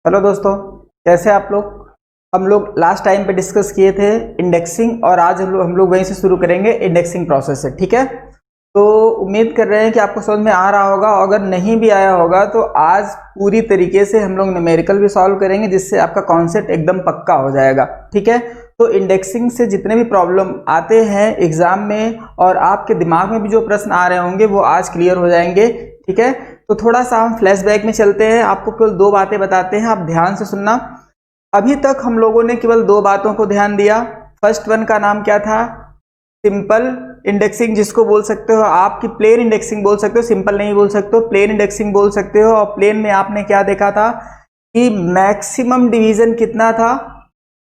Hello दोस्तों, कैसे आप लोग। हम लोग लास्ट टाइम पे डिस्कस किए थे इंडेक्सिंग और आज हम लोग वहीं से शुरू करेंगे इंडेक्सिंग प्रोसेस से। ठीक है, तो उम्मीद कर रहे हैं कि आपको समझ में आ रहा होगा। अगर नहीं भी आया होगा तो आज पूरी तरीके से हम लोग न्यूमेरिकल भी सॉल्व करेंगे, जिससे आपका कॉन्सेप्ट एकदम पक्का हो जाएगा। ठीक है, तो इंडेक्सिंग से जितने भी प्रॉब्लम आते हैं एग्जाम में और आपके दिमाग में भी जो प्रश्न आ रहे होंगे वो आज क्लियर हो जाएंगे। ठीक है, तो थोड़ा सा हम फ्लैशबैक में चलते हैं। आपको केवल दो बातें बताते हैं, आप ध्यान से सुनना। अभी तक हम लोगों ने केवल दो बातों को ध्यान दिया। फर्स्ट वन का नाम क्या था? सिंपल इंडेक्सिंग, जिसको बोल सकते हो आपकी प्लेन इंडेक्सिंग बोल सकते हो, सिंपल नहीं बोल सकते हो, प्लेन इंडेक्सिंग बोल सकते हो। और प्लेन में आपने क्या देखा था कि मैक्सिमम डिवीजन कितना था?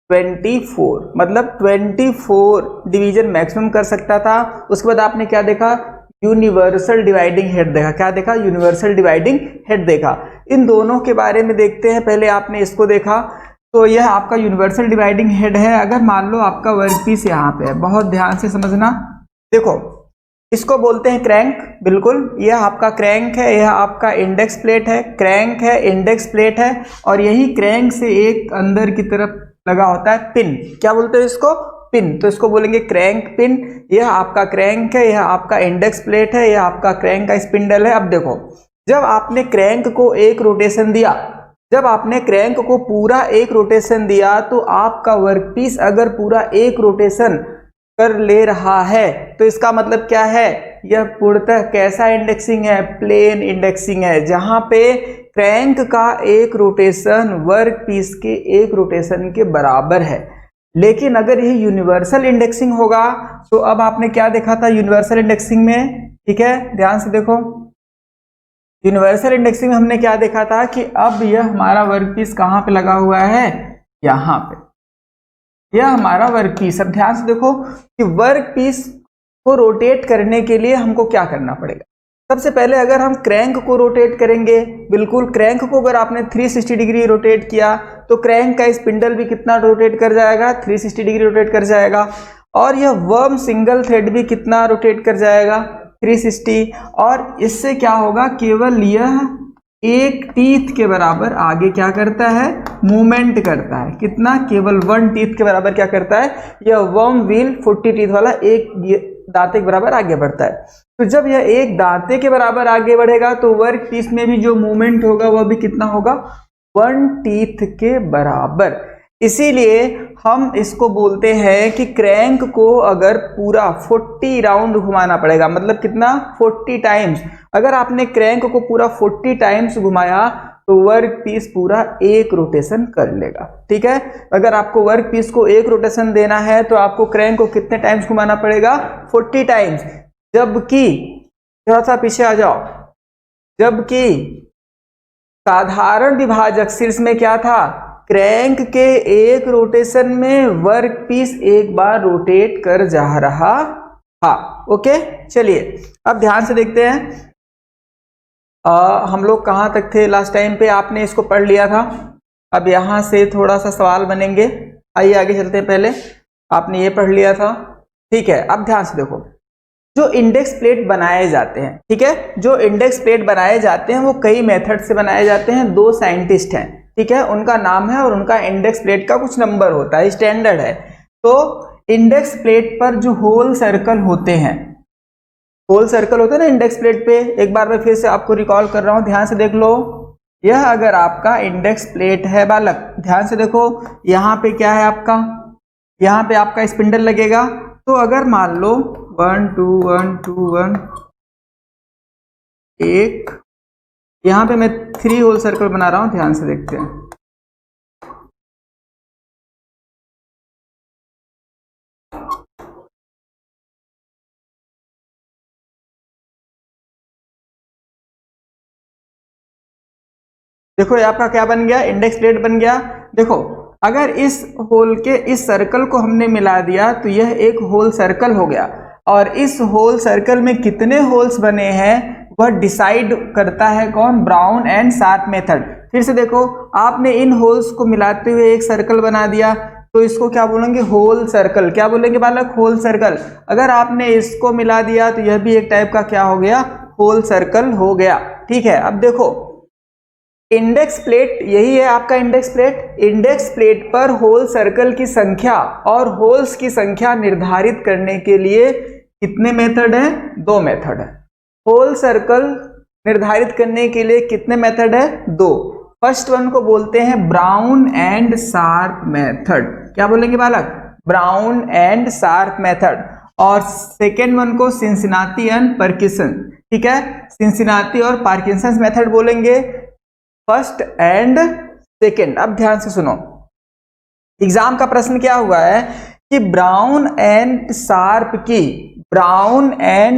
24, मतलब 24 डिवीजन मैक्सिमम कर सकता था। उसके बाद आपने क्या देखा? यूनिवर्सल डिवाइडिंग हेड देखा। क्या देखा? यूनिवर्सल डिवाइडिंग हेड देखा। इन दोनों के बारे में देखते हैं। पहले आपने इसको देखा, तो यह आपका यूनिवर्सल डिवाइडिंग हेड है। अगर मान लो आपका वर्कपीस यहाँ पे है, बहुत ध्यान से समझना। देखो, इसको बोलते हैं क्रैंक। बिल्कुल, यह आपका क्रैंक है, यह आपका इंडेक्स प्लेट है। क्रैंक है, इंडेक्स प्लेट है, और यही क्रैंक से एक अंदर की तरफ लगा होता है पिन। क्या बोलते हैं इसको? पिन। तो इसको बोलेंगे क्रैंक पिन। यह आपका क्रैंक है, यह आपका इंडेक्स प्लेट है, यह आपका क्रैंक का स्पिंडल है। अब देखो, जब आपने क्रैंक को एक रोटेशन दिया, जब आपने क्रैंक को पूरा एक रोटेशन दिया, तो आपका वर्कपीस अगर पूरा एक रोटेशन कर ले रहा है तो इसका मतलब क्या है? यह पूर्णतः कैसा इंडेक्सिंग है? प्लेन इंडेक्सिंग है, जहां पे क्रैंक का एक रोटेशन वर्कपीस के एक रोटेशन के बराबर है। लेकिन अगर यह यूनिवर्सल इंडेक्सिंग होगा, तो अब आपने क्या देखा था यूनिवर्सल इंडेक्सिंग में? ठीक है, ध्यान से देखो। यूनिवर्सल इंडेक्सिंग में हमने क्या देखा था कि अब यह हमारा वर्कपीस कहां पे लगा हुआ है? यहां पे। यह हमारा वर्कपीस। अब ध्यान से देखो कि वर्कपीस को रोटेट करने के लिए हमको क्या करना पड़ेगा। सबसे पहले अगर हम क्रैंक को रोटेट करेंगे, बिल्कुल क्रैंक को अगर आपने 360 डिग्री रोटेट किया तो क्रैंक का स्पिंडल भी कितना रोटेट कर जाएगा? 360 डिग्री रोटेट कर जाएगा। और यह वर्म सिंगल थ्रेड भी कितना रोटेट कर जाएगा? 360। और इससे क्या होगा? केवल यह एक टीथ के बराबर आगे क्या करता है? मूवमेंट करता है। कितना? केवल 1 टीथ के बराबर क्या करता है? यह वर्म व्हील 40 टीथ वाला एक दांते के बराबर आगे बढ़ता है। तो जब यह एक दांते के बराबर आगे बढ़ेगा तो वर्क पीस में भी जो मूवमेंट होगा वह भी कितना होगा? 1 टीथ के बराबर। इसीलिए हम इसको बोलते हैं कि क्रैंक को अगर पूरा 40 राउंड घुमाना पड़ेगा, मतलब कितना? 40 टाइम्स। अगर आपने क्रैंक को पूरा 40 टाइम्स घुमाया तो वर्क पीस पूरा एक रोटेशन कर लेगा। ठीक है, अगर आपको वर्क पीस को एक रोटेशन देना है तो आपको क्रैंक को कितने टाइम्स घुमाना पड़ेगा? 40 टाइम्स। जबकि थोड़ा सा पीछे आ जाओ, जबकि साधारण विभाजक शीर्ष में क्या था? क्रैंक के एक रोटेशन में वर्कपीस एक बार रोटेट कर जा रहा था। ओके, चलिए अब ध्यान से देखते हैं। हम लोग कहां तक थे लास्ट टाइम पे? आपने इसको पढ़ लिया था। अब यहां से थोड़ा सा सवाल बनेंगे। आइए आगे चलते हैं। पहले आपने ये पढ़ लिया था। ठीक है, अब ध्यान से देखो, जो इंडेक्स प्लेट बनाए जाते हैं, ठीक है, जो इंडेक्स प्लेट बनाए जाते हैं वो कई मेथड से बनाए जाते हैं। दो साइंटिस्ट हैं, ठीक है, उनका नाम है और उनका इंडेक्स प्लेट का कुछ नंबर होता है, स्टैंडर्ड है। तो इंडेक्स प्लेट पर जो होल सर्कल होते हैं, होल सर्कल होते हैं ना इंडेक्स प्लेट पे, एक बार मैं फिर से आपको रिकॉल कर रहा हूं, ध्यान से देख लो। यह अगर आपका इंडेक्स प्लेट है बालक, ध्यान से देखो, यहाँ पे क्या है आपका? यहाँ पे आपका स्पिंडल लगेगा। तो अगर मान लो 1 2 1 2 1 एक, यहाँ पे मैं 3 होल सर्कल बना रहा हूं, ध्यान से देखते हैं। देखो ये आपका क्या बन गया? इंडेक्स प्लेट बन गया। देखो, अगर इस होल के इस सर्कल को हमने मिला दिया तो यह एक होल सर्कल हो गया। और इस होल सर्कल में कितने होल्स बने हैं वह डिसाइड करता है कौन? Brown and sharp method. फिर से देखो, आपने इन होल्स को मिलाते हुए एक सर्कल बना दिया, तो इसको क्या बोलेंगे? Whole circle. क्या बोलेंगे बालक? Whole circle. अगर आपने इसको मिला दिया तो यह भी एक टाइप का क्या हो गया? होल सर्कल हो गया। ठीक है, अब देखो, इंडेक्स प्लेट यही है आपका इंडेक्स प्लेट। इंडेक्स प्लेट पर होल सर्कल की संख्या और होल्स की संख्या निर्धारित करने के लिए कितने मेथड हैं? 2 मेथड है। होल सर्कल निर्धारित करने के लिए कितने मेथड है? 2। फर्स्ट वन को बोलते हैं ब्राउन एंड शार्प मेथड। क्या बोलेंगे बालक? Brown and sharp method. और सेकेंड वन को सिंसिनाटी एंड पार्किंसन, ठीक है, सिंसिनाटी और पार्किंसन मेथड बोलेंगे, फर्स्ट एंड सेकेंड। अब ध्यान से सुनो, एग्जाम का प्रश्न क्या हुआ है कि ब्राउन एंड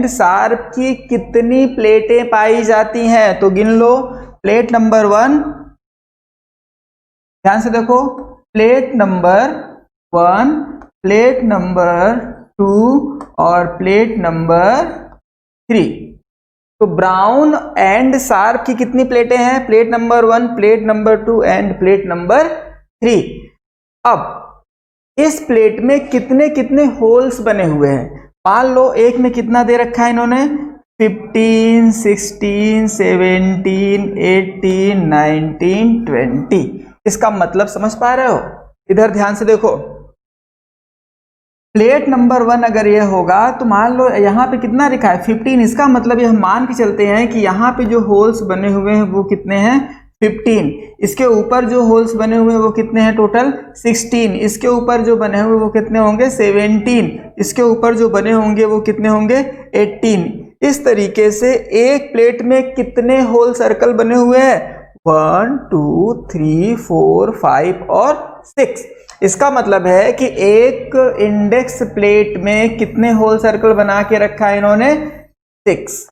शार्प की कितनी प्लेटें पाई जाती हैं? तो गिन लो। प्लेट नंबर 1, ध्यान से देखो, प्लेट नंबर 1, प्लेट नंबर 2 और प्लेट नंबर 3। तो ब्राउन एंड शार्प की कितनी प्लेटें हैं? Plate number 1, plate number 2 end plate number 3। अब इस प्लेट में कितने कितने होल्स बने हुए हैं? मान लो एक में कितना दे रखा है इन्होंने? 15, 16, 17, 18, 19, 20। इसका मतलब समझ पा रहे हो? इधर ध्यान से देखो, प्लेट नंबर 1 अगर ये होगा तो मान लो यहाँ पे कितना लिखा है? 15। इसका मतलब ये हम मान के चलते हैं कि यहाँ पे जो होल्स बने हुए हैं वो कितने हैं? 15। इसके ऊपर जो होल्स बने हुए हैं वो कितने हैं? टोटल 16। इसके ऊपर जो बने हुए वो कितने होंगे? 17। इसके ऊपर जो बने होंगे वो कितने होंगे? 18। इस तरीके से एक प्लेट में कितने होल सर्कल बने हुए हैं? 1, 2, 3, 4, 5 और 6। इसका मतलब है कि एक इंडेक्स प्लेट में कितने होल सर्कल बना के रखा है इन्होंने? 6।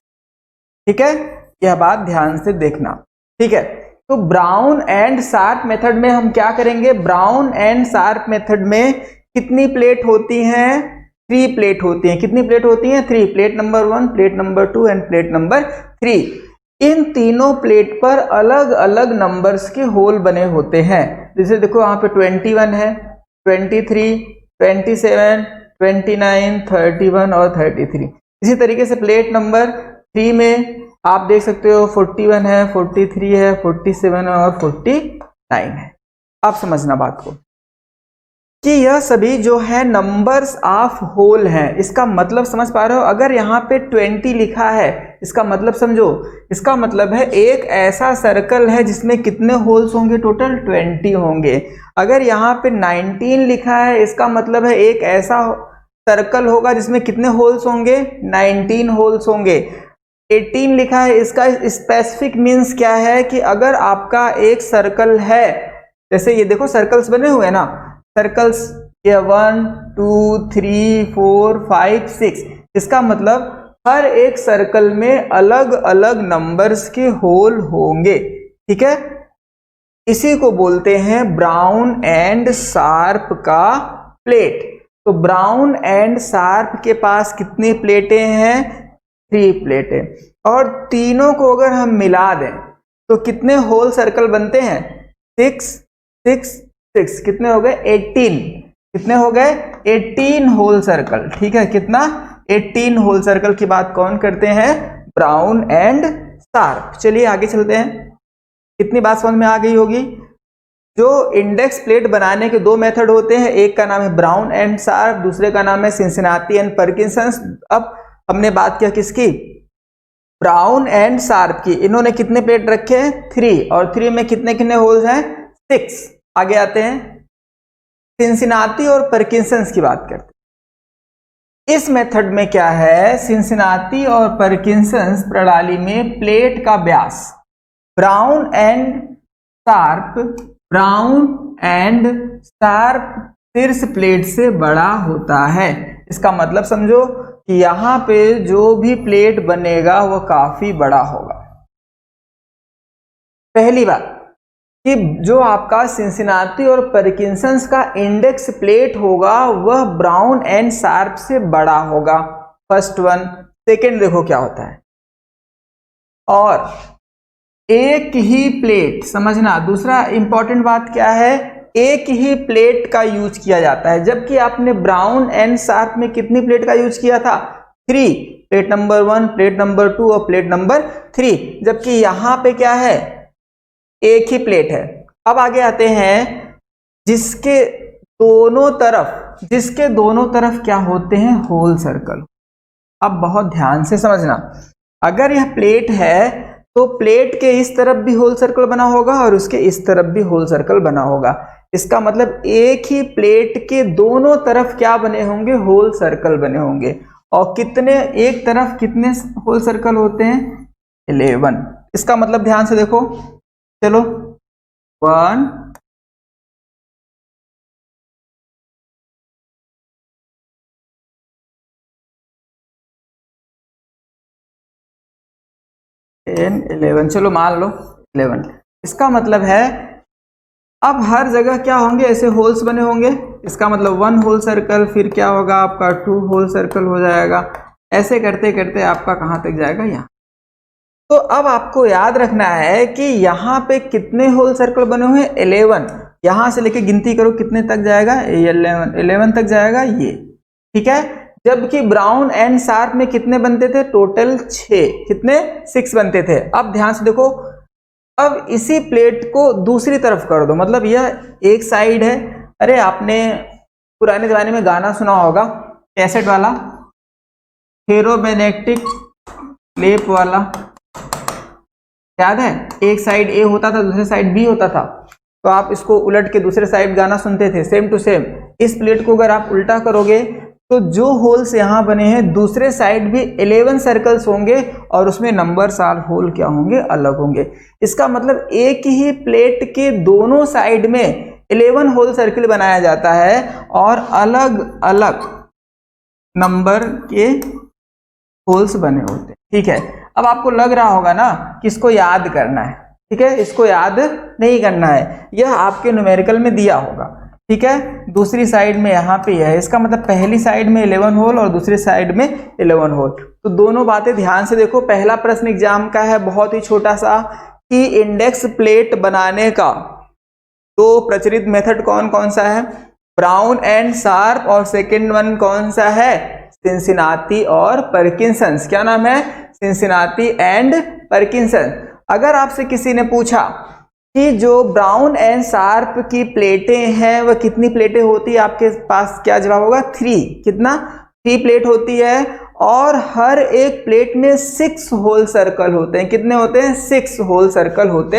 ठीक है, यह बात ध्यान से देखना। ठीक है, तो ब्राउन एंड शार्प मेथड में हम क्या करेंगे? ब्राउन एंड शार्प मेथड में कितनी प्लेट होती हैं? 3 प्लेट होती हैं। कितनी प्लेट होती हैं? 3। Plate number 1, plate number 2 end plate number 3। इन तीनों प्लेट पर अलग अलग नंबर्स के होल बने होते हैं। जैसे देखो यहाँ पे 21 है, 23, 27, 29, 31 और 33। इसी तरीके से प्लेट नंबर 3 में आप देख सकते हो 41 है, 43 है, 47 है और 49 है। आप समझना बात को कि यह सभी जो है नंबर्स ऑफ होल हैं। इसका मतलब समझ पा रहे हो? अगर यहाँ पे 20 लिखा है, इसका मतलब समझो, इसका मतलब है एक ऐसा सर्कल है जिसमें कितने होल्स होंगे? टोटल 20 होंगे। अगर यहाँ पे 19 लिखा है, इसका मतलब है एक ऐसा सर्कल होगा जिसमें कितने होल्स होंगे? 19 होल्स होंगे। 18 लिखा है, इसका स्पेसिफिक मीन्स क्या है कि अगर आपका एक सर्कल है, जैसे ये देखो सर्कल्स बने हुए हैं ना, सर्कल्स ये 1, 2, 3, 4, 5, 6। इसका मतलब हर एक सर्कल में अलग अलग नंबर्स के होल होंगे। ठीक है, इसी को बोलते हैं ब्राउन एंड शार्प का प्लेट। तो ब्राउन एंड शार्प के पास कितनी प्लेटें हैं? 3 प्लेटें। और तीनों को अगर हम मिला दें तो कितने होल सर्कल बनते हैं? 6, 6, 6। कितने हो गए? 18। कितने हो गए? 18 होल सर्कल। ठीक है, कितना? 18 होल सर्कल की बात कौन करते हैं? Brown and sharp. चलिए आगे चलते हैं। कितनी बात समझ में आ गई होगी? जो इंडेक्स प्लेट बनाने के 2 मेथड होते हैं, एक का नाम है ब्राउन एंड शार्प, दूसरे का नाम है सिंसिनाटी एंड पार्किंसन। अब हमने बात किया किसकी? ब्राउन एंड शार्प की। इन्होंने कितने प्लेट रखे हैं? 3। और 3 में कितने कितने होल्स हैं? 6। आगे आते हैं, सिंसिनाटी और पार्किंसन की बात करते हैं। इस मेथड में क्या है? सिंसिनाटी और पार्किंसन प्रणाली में प्लेट का व्यास ब्राउन एंड शार्प शीर्ष प्लेट से बड़ा होता है। इसका मतलब समझो कि यहां पे जो भी प्लेट बनेगा वो काफी बड़ा होगा। पहली बात कि जो आपका सिंसिनाटी और पार्किंसन का इंडेक्स प्लेट होगा वह ब्राउन एंड शार्प से बड़ा होगा। First one. सेकेंड देखो क्या होता है, और एक ही प्लेट, समझना दूसरा इंपॉर्टेंट बात क्या है, एक ही प्लेट का यूज किया जाता है। जबकि आपने ब्राउन एंड शार्प में कितनी प्लेट का यूज किया था? 3। प्लेट नंबर 1, प्लेट नंबर 2 और प्लेट नंबर 3। जबकि यहां पे क्या है? एक ही प्लेट है। अब आगे आते हैं जिसके दोनों तरफ क्या होते हैं, होल सर्कल। अब बहुत ध्यान से समझना, अगर यह प्लेट है तो प्लेट के इस तरफ भी होल सर्कल बना होगा और उसके इस तरफ भी होल सर्कल बना होगा। इसका मतलब एक ही प्लेट के दोनों तरफ क्या बने होंगे, होल सर्कल बने होंगे। और कितने, एक तरफ कितने होल सर्कल होते हैं, 11। इसका मतलब ध्यान से देखो, चलो 1 10 11, चलो मान लो 11। इसका मतलब है अब हर जगह क्या होंगे, ऐसे होल्स बने होंगे। इसका मतलब 1 होल सर्कल, फिर क्या होगा आपका 2 होल सर्कल हो जाएगा। ऐसे करते करते आपका कहाँ तक जाएगा, यहाँ। तो अब आपको याद रखना है कि यहाँ पे कितने होल सर्कल बने हुए हैं, 11। यहां से लेके गिनती करो कितने तक जाएगा, 11 तक जाएगा ये, ठीक है। जबकि ब्राउन एंड शार्प में कितने बनते थे, टोटल 6, कितने, 6 बनते थे। अब ध्यान से देखो, अब इसी प्लेट को दूसरी तरफ कर दो, मतलब यह एक साइड है। अरे आपने पुराने जमाने में गाना सुना होगा, कैसेट वाला, फेरोमैग्नेटिक लेप वाला, याद है। एक साइड ए होता था, दूसरी साइड बी होता था, तो आप इसको उलट के दूसरे साइड गाना सुनते थे, सेम टू सेम। इस प्लेट को अगर आप उल्टा करोगे तो जो होल्स यहां बने हैं दूसरे साइड भी 11 सर्कल्स होंगे और उसमें नंबर साल होल क्या होंगे, अलग होंगे। इसका मतलब एक ही प्लेट के दोनों साइड में 11 होल सर्कल बनाया जाता है और अलग अलग नंबर के होल्स बने होते हैं, ठीक है। अब आपको लग रहा होगा ना कि इसको याद करना है, ठीक है। इसको याद नहीं करना है, यह आपके न्यूमेरिकल में दिया होगा, ठीक है। दूसरी साइड में यहाँ पे है, इसका मतलब पहली साइड में 11 होल और दूसरी साइड में 11 होल। तो दोनों बातें ध्यान से देखो। पहला प्रश्न एग्जाम का है, बहुत ही छोटा सा, कि इंडेक्स प्लेट बनाने का तो प्रचलित मेथड कौन कौन सा है, ब्राउन एंड शार्प, और सेकेंड वन कौन सा है, सिंसिनाटी और परकिंसंस। क्या नाम है, सिंसिनाटी एंड परकिंसन। अगर आपसे किसी ने पूछा कि जो ब्राउन एंड शार्प की प्लेटें हैं वह कितनी प्लेटें होती है, आपके पास क्या जवाब होगा, 3। कितना, 3 प्लेट होती है और हर एक प्लेट में 6 होल सर्कल होते हैं। कितने होते हैं, 6 होल सर्कल होते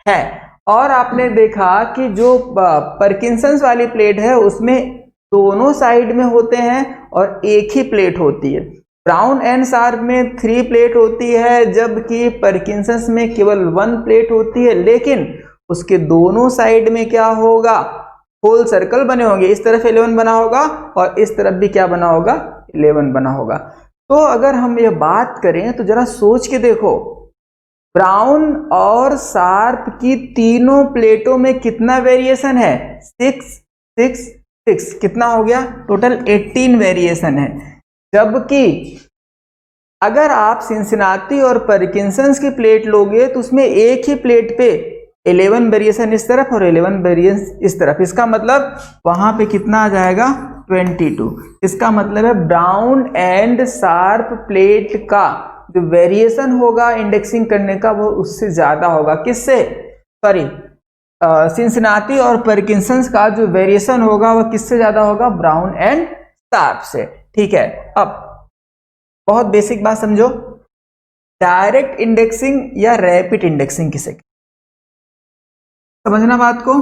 हैं। और आपने देखा कि जो परकिंसंस वाली प्लेट है उसमें दोनों साइड में होते हैं और एक ही प्लेट होती है। ब्राउन एंड शार्प में 3 प्लेट होती है, जबकि परकिंसंस में केवल 1 प्लेट होती है, लेकिन उसके दोनों साइड में क्या होगा, होल सर्कल बने होंगे। इस तरफ 11 बना होगा और इस तरफ भी क्या बना होगा, 11 बना होगा। तो अगर हम ये बात करें तो जरा सोच के देखो, ब्राउन और शार्प की तीनों प्लेटों में कितना वेरिएशन है, 6 6 6, कितना हो गया, टोटल 18 वेरिएशन है। जबकि अगर आप सिंसिनाटी और परकिंसंस की प्लेट लोगे तो उसमें एक ही प्लेट पे 11 वेरिएशन इस तरफ और 11 वेरिएशन इस तरफ। इसका मतलब वहां पे कितना आ जाएगा, 22। इसका मतलब है ब्राउन एंड शार्प प्लेट का जो वेरिएशन होगा इंडेक्सिंग करने का वो उससे ज्यादा होगा। किससे, सॉरी, सिंसिनाटी और परकिंसंस का जो वेरिएशन होगा वह किससे ज्यादा होगा, ब्राउन एंड शार्प से, ठीक है। अब बहुत बेसिक बात समझो, डायरेक्ट इंडेक्सिंग या रैपिड इंडेक्सिंग किसे, समझना बात को,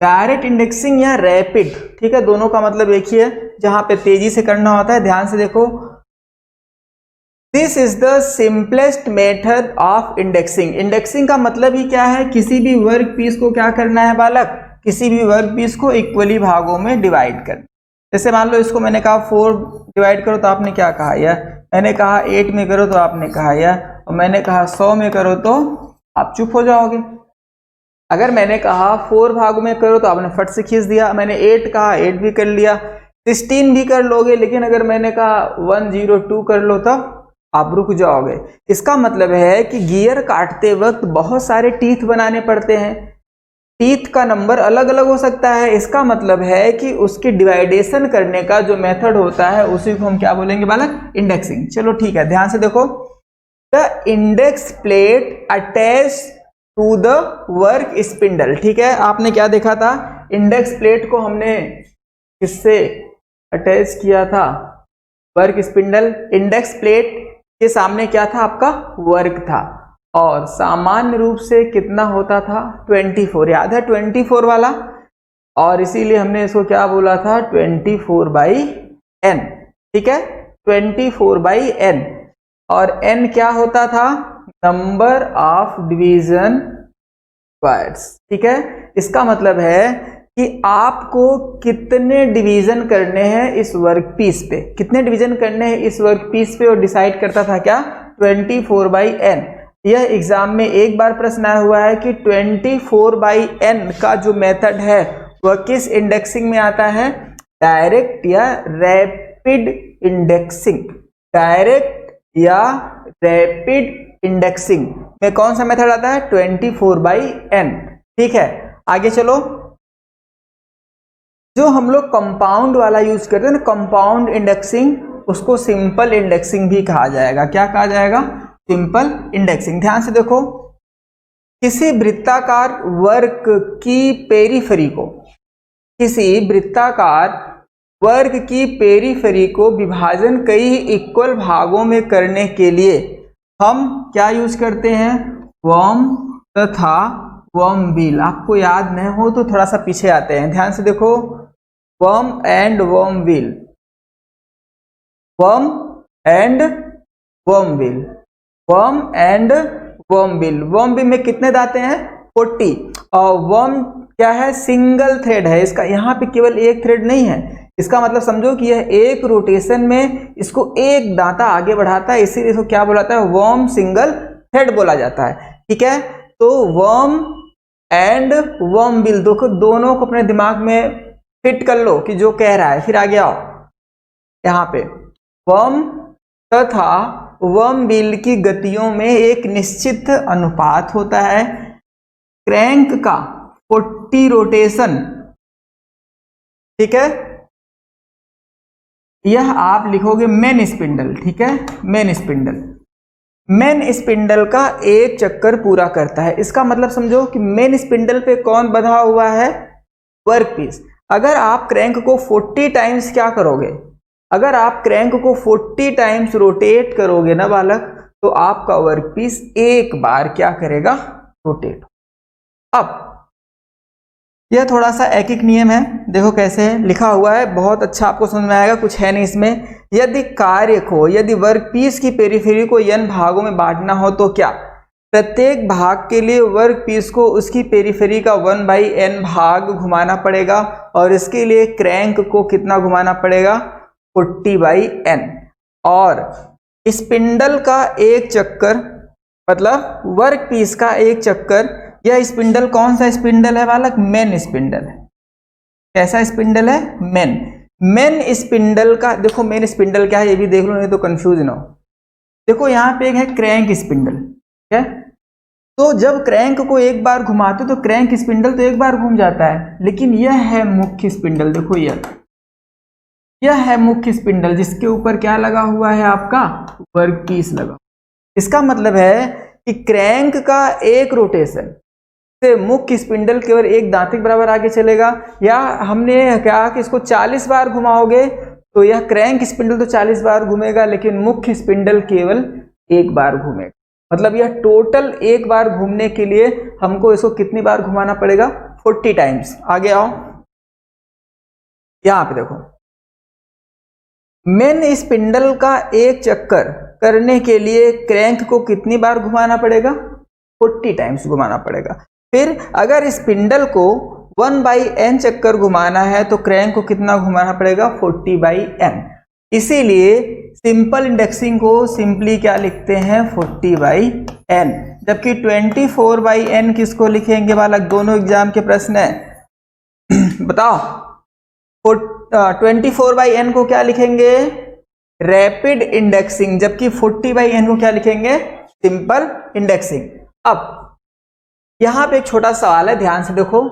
डायरेक्ट इंडेक्सिंग या रैपिड, ठीक है। दोनों का मतलब एक ही है, जहां पे तेजी से करना होता है। ध्यान से देखो, this is the simplest method of indexing. Indexing का मतलब ही क्या है, किसी भी वर्क पीस को क्या करना है बालक, किसी भी वर्क पीस को इक्वली भागों में डिवाइड करना। जैसे मान लो इसको मैंने कहा 4 डिवाइड करो तो आपने क्या कहा, या मैंने कहा 8 में करो तो आपने कहा, या और मैंने कहा 100 में करो तो आप चुप हो जाओगे। अगर मैंने कहा 4 भागों में करो तो आपने फट से खींच दिया। मैंने 8 कहा, 8 भी कर लिया, 16 भी कर लोगे। लेकिन अगर मैंने कहा 102 कर लो तो आप रुक जाओगे। इसका मतलब है कि गियर काटते वक्त बहुत सारे टीथ बनाने पड़ते हैं, टीथ का नंबर अलग अलग हो सकता है। इसका मतलब है कि उसकी डिवाइडेशन करने का जो मेथड होता है उसी को हम क्या बोलेंगे बालक, इंडेक्सिंग। चलो ठीक है, ध्यान से देखो, the index plate attach to the work spindle. ठीक है, आपने क्या देखा था, इंडेक्स प्लेट को हमने किससे अटैच किया था, वर्क स्पिंडल। इंडेक्स प्लेट के सामने क्या था, आपका वर्क था, और सामान्य रूप से कितना होता था, 24, याद है 24 वाला, और इसीलिए हमने इसको क्या बोला था, 24/n। ठीक है, 24/n, और n क्या होता था, नंबर ऑफ डिवीजन स्क्वायर्स। ठीक है, इसका मतलब है कि आपको कितने डिवीजन करने हैं इस वर्क पीस पे, कितने डिवीजन करने हैं इस वर्क पीस पे, और डिसाइड करता था क्या, 24/n। यह एग्जाम में एक बार प्रश्न आया हुआ है कि 24/n का जो मेथड है वह किस इंडेक्सिंग में आता है, डायरेक्ट या रैपिड इंडेक्सिंग। डायरेक्ट या रैपिड इंडेक्सिंग में कौन सा मेथड आता है, 24/n। ठीक है, आगे चलो। जो हम लोग कंपाउंड वाला यूज करते हैं ना, कंपाउंड इंडेक्सिंग, उसको सिंपल इंडेक्सिंग भी कहा जाएगा। क्या कहा जाएगा, सिंपल इंडेक्सिंग। ध्यान से देखो, किसी वृत्ताकार वर्क की पेरीफेरी को, किसी वृत्ताकार वर्ग की पेरीफेरी को विभाजन कई इक्वल भागों में करने के लिए हम क्या यूज करते हैं, वर्म तथा वर्म व्हील। आपको याद नहीं हो तो थोड़ा सा पीछे आते हैं, ध्यान से देखो, worm and worm wheel, worm and worm wheel, worm and worm wheel. Worm wheel में कितने दांते हैं, 40, और वर्म क्या है, सिंगल थ्रेड है इसका, यहाँ पे केवल एक थ्रेड नहीं है। इसका मतलब समझो कि यह एक रोटेशन में इसको एक दांता आगे बढ़ाता है, इसीलिए इसको क्या बोला जाता है, वर्म सिंगल थ्रेड बोला जाता है। ठीक है, तो वर्म एंड वर्म व्हील दोनों को अपने दिमाग में फिट कर लो कि जो कह रहा है। फिर आगे आओ, यहाँ पे वर्म तथा वर्म व्हील की गतियों में एक निश्चित अनुपात होता है। क्रैंक का 40 रोटेशन, ठीक है, यह आप लिखोगे मेन स्पिंडल। ठीक है, मेन स्पिंडल, मेन स्पिंडल का एक चक्कर पूरा करता है। इसका मतलब समझो कि मेन स्पिंडल पे कौन बंधा हुआ है, वर्क पीस। अगर आप क्रैंक को 40 टाइम्स क्या करोगे, अगर आप क्रैंक को 40 टाइम्स रोटेट करोगे ना बालक, तो आपका वर्क पीस एक बार क्या करेगा, रोटेट। अब यह थोड़ा सा ऐकिक नियम है, देखो कैसे है लिखा हुआ है, बहुत अच्छा आपको समझ में आएगा, कुछ है नहीं इसमें। यदि कार्य को, यदि वर्क पीस की पेरीफेरी को n भागों में बांटना हो तो क्या, प्रत्येक भाग के लिए वर्क पीस को उसकी पेरीफेरी का 1/n भाग घुमाना पड़ेगा, और इसके लिए क्रैंक को कितना घुमाना पड़ेगा, 40/n। और स्पिंडल का एक चक्कर, मतलब वर्क पीस का एक चक्कर, यह स्पिंडल कौन सा स्पिंडल है बालक, मेन स्पिंडल है। कैसा स्पिंडल है, मेन। मेन स्पिंडल का देखो, मेन स्पिंडल क्या है ये भी देख लो, नहीं तो कंफ्यूज ना हो। देखो यहाँ पे एक है क्रैंक स्पिंडल, ठीक है, तो जब क्रैंक को एक बार घुमाते तो क्रैंक स्पिंडल तो एक बार घूम जाता है, लेकिन यह है मुख्य स्पिंडल। देखो यह है मुख्य स्पिंडल, जिसके ऊपर क्या लगा हुआ है, आपका वर्क पीस लगा। इसका मतलब है कि क्रैंक का एक रोटेशन से मुख्य स्पिंडल केवल एक दांते के बराबर आगे चलेगा, या हमने कहा कि इसको 40 बार घुमाओगे तो यह क्रैंक स्पिंडल तो 40 बार घूमेगा, लेकिन मुख्य स्पिंडल केवल एक बार घूमेगा। मतलब यह टोटल एक बार घूमने के लिए हमको इसको कितनी बार घुमाना पड़ेगा, 40 टाइम्स। आगे आओ, यहां पे देखो, मेन स्पिंडल का एक चक्कर करने के लिए क्रैंक को कितनी बार घुमाना पड़ेगा, 40 टाइम्स घुमाना पड़ेगा। फिर अगर स्पिंडल को 1/n चक्कर घुमाना है तो क्रैंक को कितना घुमाना पड़ेगा, 40/n। इसीलिए सिंपल इंडेक्सिंग को सिंपली क्या लिखते हैं, 40/n, जबकि 24/n किसको लिखेंगे बालक, दोनों एग्जाम के प्रश्न है बताओ। 24/n को क्या लिखेंगे, रैपिड इंडेक्सिंग, जबकि 40/n को क्या लिखेंगे, सिंपल इंडेक्सिंग। अब यहां पे एक छोटा सवाल है, ध्यान से देखो,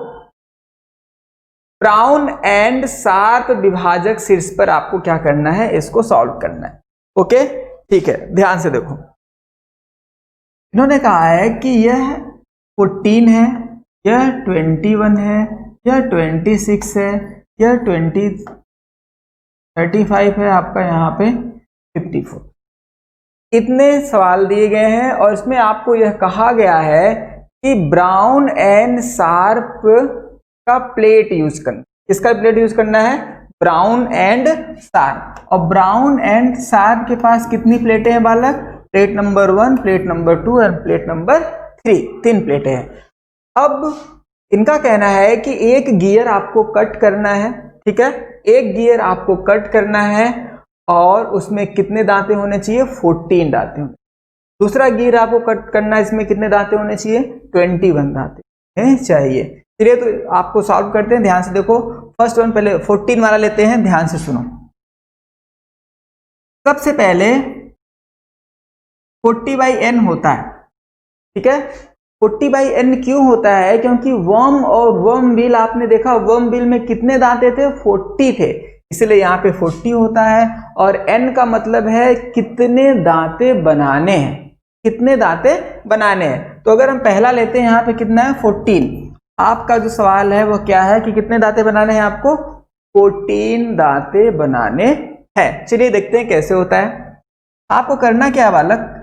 ब्राउन एंड शार्प विभाजक शीर्ष पर आपको क्या करना है, इसको सॉल्व करना है। ओके, ठीक है, ध्यान से देखो, इन्होंने कहा है कि यह 14 है, यह 21 है, यह 26 है, यह 35 है, आपका यहाँ पे 54। इतने सवाल दिए गए हैं और इसमें आपको यह कहा गया है कि ब्राउन एंड शार्प का प्लेट यूज करना। किसका प्लेट यूज करना है? Brown and sharp. और ब्राउन एंड शार्प के पास कितनी प्लेटें हैं बालक? Plate number 1, plate number 2 end plate number 3, 3 प्लेटें हैं। अब इनका कहना है कि एक गियर आपको कट करना है, ठीक है, एक गियर आपको कट करना है और उसमें कितने दांते होने चाहिए? 14 दांते होने। दूसरा गियर आपको कट करना है, इसमें कितने दांते होने चाहिए? 21 दांते चाहिए। चलिए तो आपको सॉल्व करते हैं, ध्यान से देखो। फर्स्ट वन पहले 14 वाला लेते हैं, ध्यान से सुनो। सबसे पहले 40/n होता है, ठीक है। 40/n क्यों होता है? क्योंकि वर्म और वर्म बिल आपने देखा, वर्म बिल में कितने दांते थे? 40 थे, इसलिए यहाँ पे 40 होता है। और n का मतलब है कितने दांते बनाने हैं, कितने दांते बनाने हैं। तो अगर हम पहला लेते हैं, यहाँ पे कितना है? 14। आपका जो सवाल है वो क्या है कि कितने दांते बनाने हैं आपको? 14 दांते बनाने हैं। चलिए देखते हैं कैसे होता है। आपको करना क्या है बालक?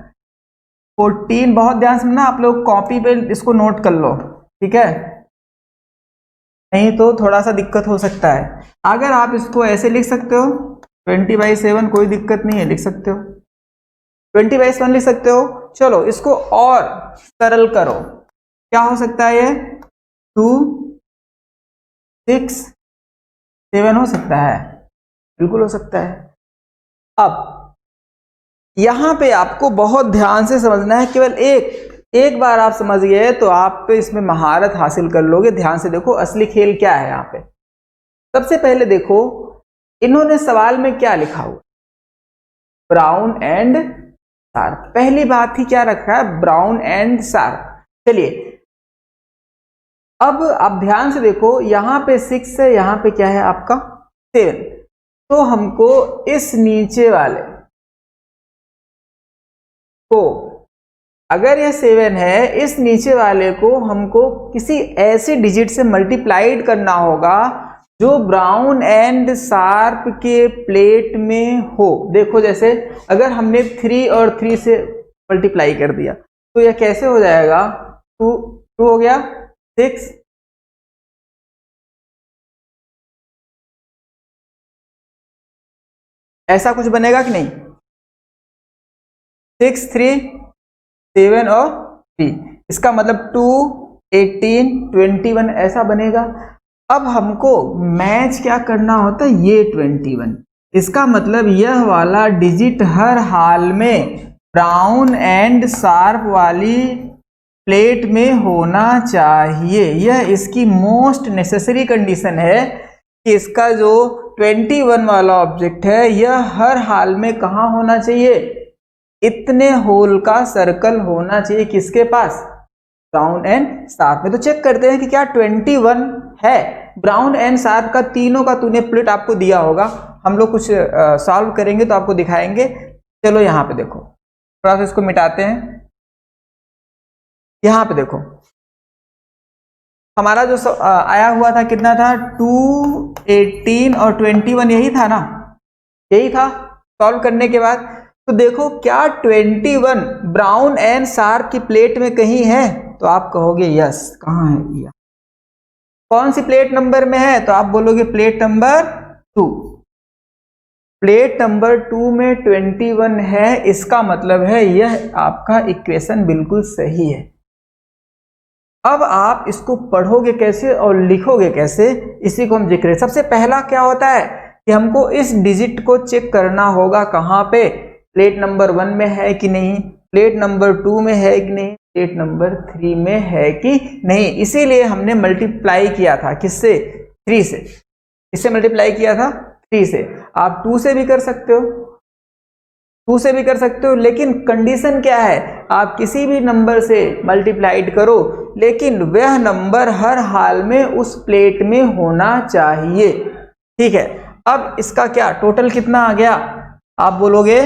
14, बहुत ध्यान से ना, आप लोग कॉपी पे इसको नोट कर लो, ठीक है, नहीं तो थोड़ा सा दिक्कत हो सकता है। अगर आप इसको ऐसे लिख सकते हो 20/7, कोई दिक्कत नहीं है, लिख सकते हो। 20/7 लिख सकते हो। चलो इसको और सरल करो, क्या हो सकता है? ये 2, 6, 7 हो सकता है, बिल्कुल हो सकता है। अब यहां पे आपको बहुत ध्यान से समझना है, केवल एक बार आप समझ गए तो आप इसमें महारत हासिल कर लोगे। ध्यान से देखो असली खेल क्या है यहाँ पे। सबसे पहले देखो इन्होंने सवाल में क्या लिखा हुआ? Brown and sharp. पहली बात ही क्या रखा है? Brown and sharp. चलिए अब आप ध्यान से देखो, यहां पे 6 है, यहां पे क्या है आपका? 7। तो हमको इस नीचे वाले को, अगर ये 7 है, इस नीचे वाले को हमको किसी ऐसे डिजिट से मल्टीप्लाइड करना होगा जो ब्राउन एंड शार्प के प्लेट में हो। देखो जैसे अगर हमने 3 और 3 से मल्टीप्लाई कर दिया तो यह कैसे हो जाएगा? 2 हो गया, 6, ऐसा कुछ बनेगा कि नहीं? 6, 3, 7 और 3, इसका मतलब 2, 18, 21 ऐसा बनेगा। अब हमको मैच क्या करना होता है? ये 21। इसका मतलब यह वाला डिजिट हर हाल में ब्राउन एंड शार्प वाली प्लेट में होना चाहिए। यह इसकी मोस्ट नेसेसरी कंडीशन है कि इसका जो 21 वाला ऑब्जेक्ट है यह हर हाल में कहाँ होना चाहिए? इतने होल का सर्कल होना चाहिए। किसके पास? ब्राउन एंड शार्प में। तो चेक करते हैं कि क्या 21 है। ब्राउन एंड शार्प का तीनों का तूने प्लेट आपको दिया होगा, हम लोग कुछ सॉल्व करेंगे तो आपको दिखाएंगे। चलो यहाँ पे देखो, थोड़ा सा इसको मिटाते हैं। यहाँ पे देखो हमारा जो आया हुआ था कितना था? 2, 18 और 21, यही था ना? यही था सॉल्व करने के बाद। तो देखो क्या 21 ब्राउन एंड शार्प की प्लेट में कहीं है? तो आप कहोगे यस। कहाँ है ये? कौन सी प्लेट नंबर में है? तो आप बोलोगे प्लेट नंबर 2। प्लेट नंबर 2 में 21 है, इसका मतलब है यह आपका इक्वेशन बिल्कुल सही है। अब आप इसको पढ़ोगे कैसे और लिखोगे कैसे, इसी को हम जिक्र। सबसे पहला क्या होता है कि हमको इस डिजिट को चेक करना होगा, कहाँ पे? प्लेट नंबर 1 में है कि नहीं, प्लेट नंबर 2 में है कि नहीं, प्लेट नंबर 3 में है कि नहीं। इसीलिए हमने मल्टीप्लाई किया था, किससे? 3 से। किससे मल्टीप्लाई किया था? 3 से। आप 2 से भी कर सकते हो, 2 से भी कर सकते हो, लेकिन कंडीशन क्या है? आप किसी भी नंबर से मल्टीप्लाइड करो, लेकिन वह नंबर हर हाल में उस प्लेट में होना चाहिए, ठीक है। अब इसका क्या टोटल कितना आ गया? आप बोलोगे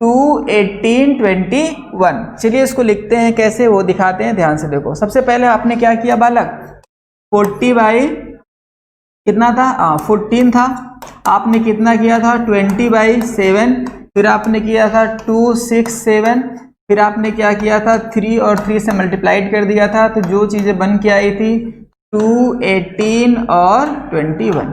2, 18, 1। चलिए इसको लिखते हैं, कैसे वो दिखाते हैं, ध्यान से देखो। सबसे पहले आपने क्या किया बालक, 40 बाई कितना था, 14 था। आपने कितना किया था, 20 बाई 7। फिर आपने किया था 267। फिर आपने क्या किया था, 3 और 3 से मल्टीप्लाइड कर दिया था, तो जो चीजें बन के आई थी 2, 18 और 21।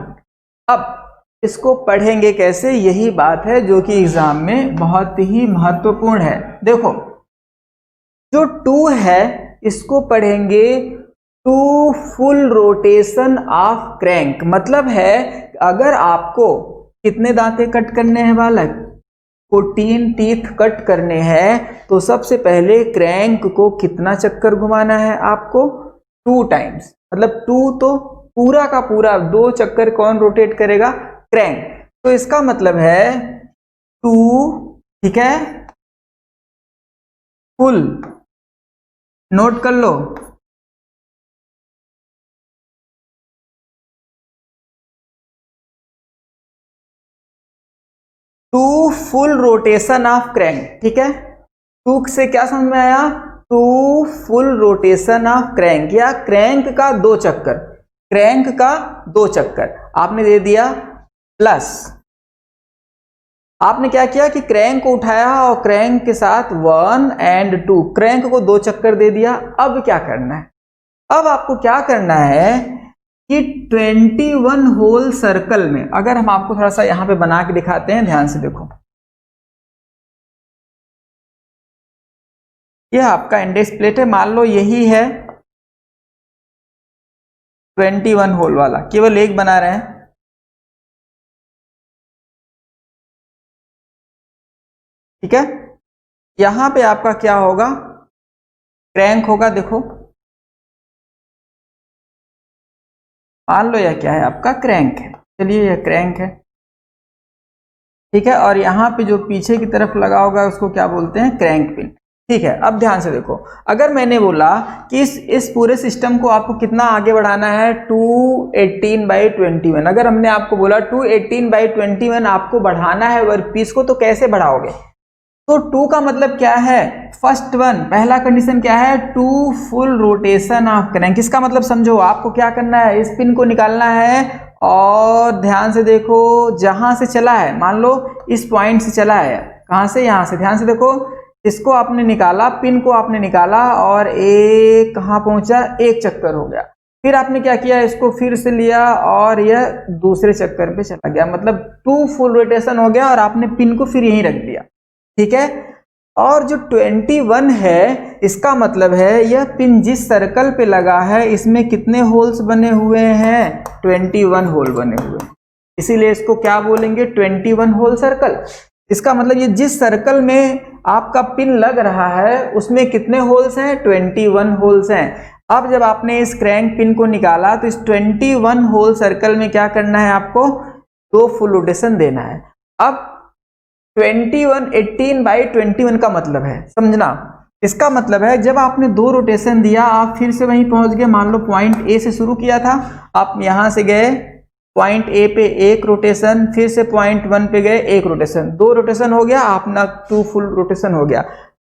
अब इसको पढ़ेंगे कैसे, यही बात है जो कि एग्जाम में बहुत ही महत्वपूर्ण है। देखो जो 2 है इसको पढ़ेंगे to full rotation of crank. मतलब है अगर आपको कितने दांते कट करने हैं बालक, 14 टीथ कट करने हैं, तो सबसे पहले क्रैंक को कितना चक्कर घुमाना है आपको, 2 टाइम्स। मतलब 2 तो पूरा का पूरा 2 चक्कर कौन रोटेट करेगा, क्रैंक। तो इसका मतलब है 2, ठीक है, फुल, नोट कर लो, 2 फुल रोटेशन ऑफ क्रैंक। ठीक है, 2 से क्या समझ में आया, 2 फुल रोटेशन ऑफ क्रैंक, या क्रैंक का 2 चक्कर, क्रैंक का 2 चक्कर आपने दे दिया। प्लस आपने क्या किया कि क्रैंक को उठाया और क्रैंक के साथ 1 और 2, क्रैंक को 2 चक्कर दे दिया। अब क्या करना है, अब आपको क्या करना है कि 21 होल सर्कल में, अगर हम आपको थोड़ा सा यहां पे बना के दिखाते हैं, ध्यान से देखो, यह आपका इंडेक्स प्लेट है, मान लो यही है 21 होल वाला, केवल एक बना रहे हैं। ठीक है, यहां पे आपका क्या होगा, क्रैंक होगा। देखो मान लो यह क्या है, आपका क्रैंक है। चलिए यह क्रैंक है, ठीक है, और यहाँ पे जो पीछे की तरफ लगा होगा उसको क्या बोलते हैं, क्रैंक पिन। ठीक है, अब ध्यान से देखो, अगर मैंने बोला कि इस पूरे सिस्टम को आपको कितना आगे बढ़ाना है, 218 बाई 21। अगर हमने आपको बोला 218 बाई 21 आपको बढ़ाना है वर्कपीस को, तो कैसे बढ़ाओगे, तो 2 का मतलब क्या है, फर्स्ट वन, पहला कंडीशन क्या है, 2 फुल रोटेशन ऑफ क्रैंक। इसका मतलब समझो, आपको क्या करना है, इस पिन को निकालना है, और ध्यान से देखो जहां से चला है, मान लो इस पॉइंट से चला है, कहां से, यहां से, ध्यान से देखो, इसको आपने निकाला, पिन को आपने निकाला, और एक कहां पहुंचा, एक चक्कर हो गया। फिर आपने क्या किया, इसको फिर से लिया और यह दूसरे चक्कर पे चला गया, मतलब 2 फुल रोटेशन हो गया, और आपने पिन को फिर यहीं रख दिया। ठीक है, और जो 21 है इसका मतलब है यह पिन जिस सर्कल पे लगा है इसमें कितने होल्स बने हुए हैं, 21 होल बने हुए हैं, इसीलिए इसको क्या बोलेंगे, 21 होल सर्कल। इसका मतलब ये जिस सर्कल में आपका पिन लग रहा है उसमें कितने होल्स हैं, 21 होल्स हैं। अब जब आपने इस क्रैंक पिन को निकाला तो इस 21 होल सर्कल में क्या करना है, आपको 2 फुल रोटेशन देना है। अब 21 18 बाई 21 का मतलब है, समझना, इसका मतलब है जब आपने 2 रोटेशन दिया, आप फिर से वहीं पहुंच गए, मान लो पॉइंट ए से शुरू किया था, आप यहां से गए पॉइंट ए पे 1 रोटेशन, फिर से पॉइंट 1 पे गए 1 रोटेशन, 2 रोटेशन हो गया, अपना 2 फुल रोटेशन हो गया।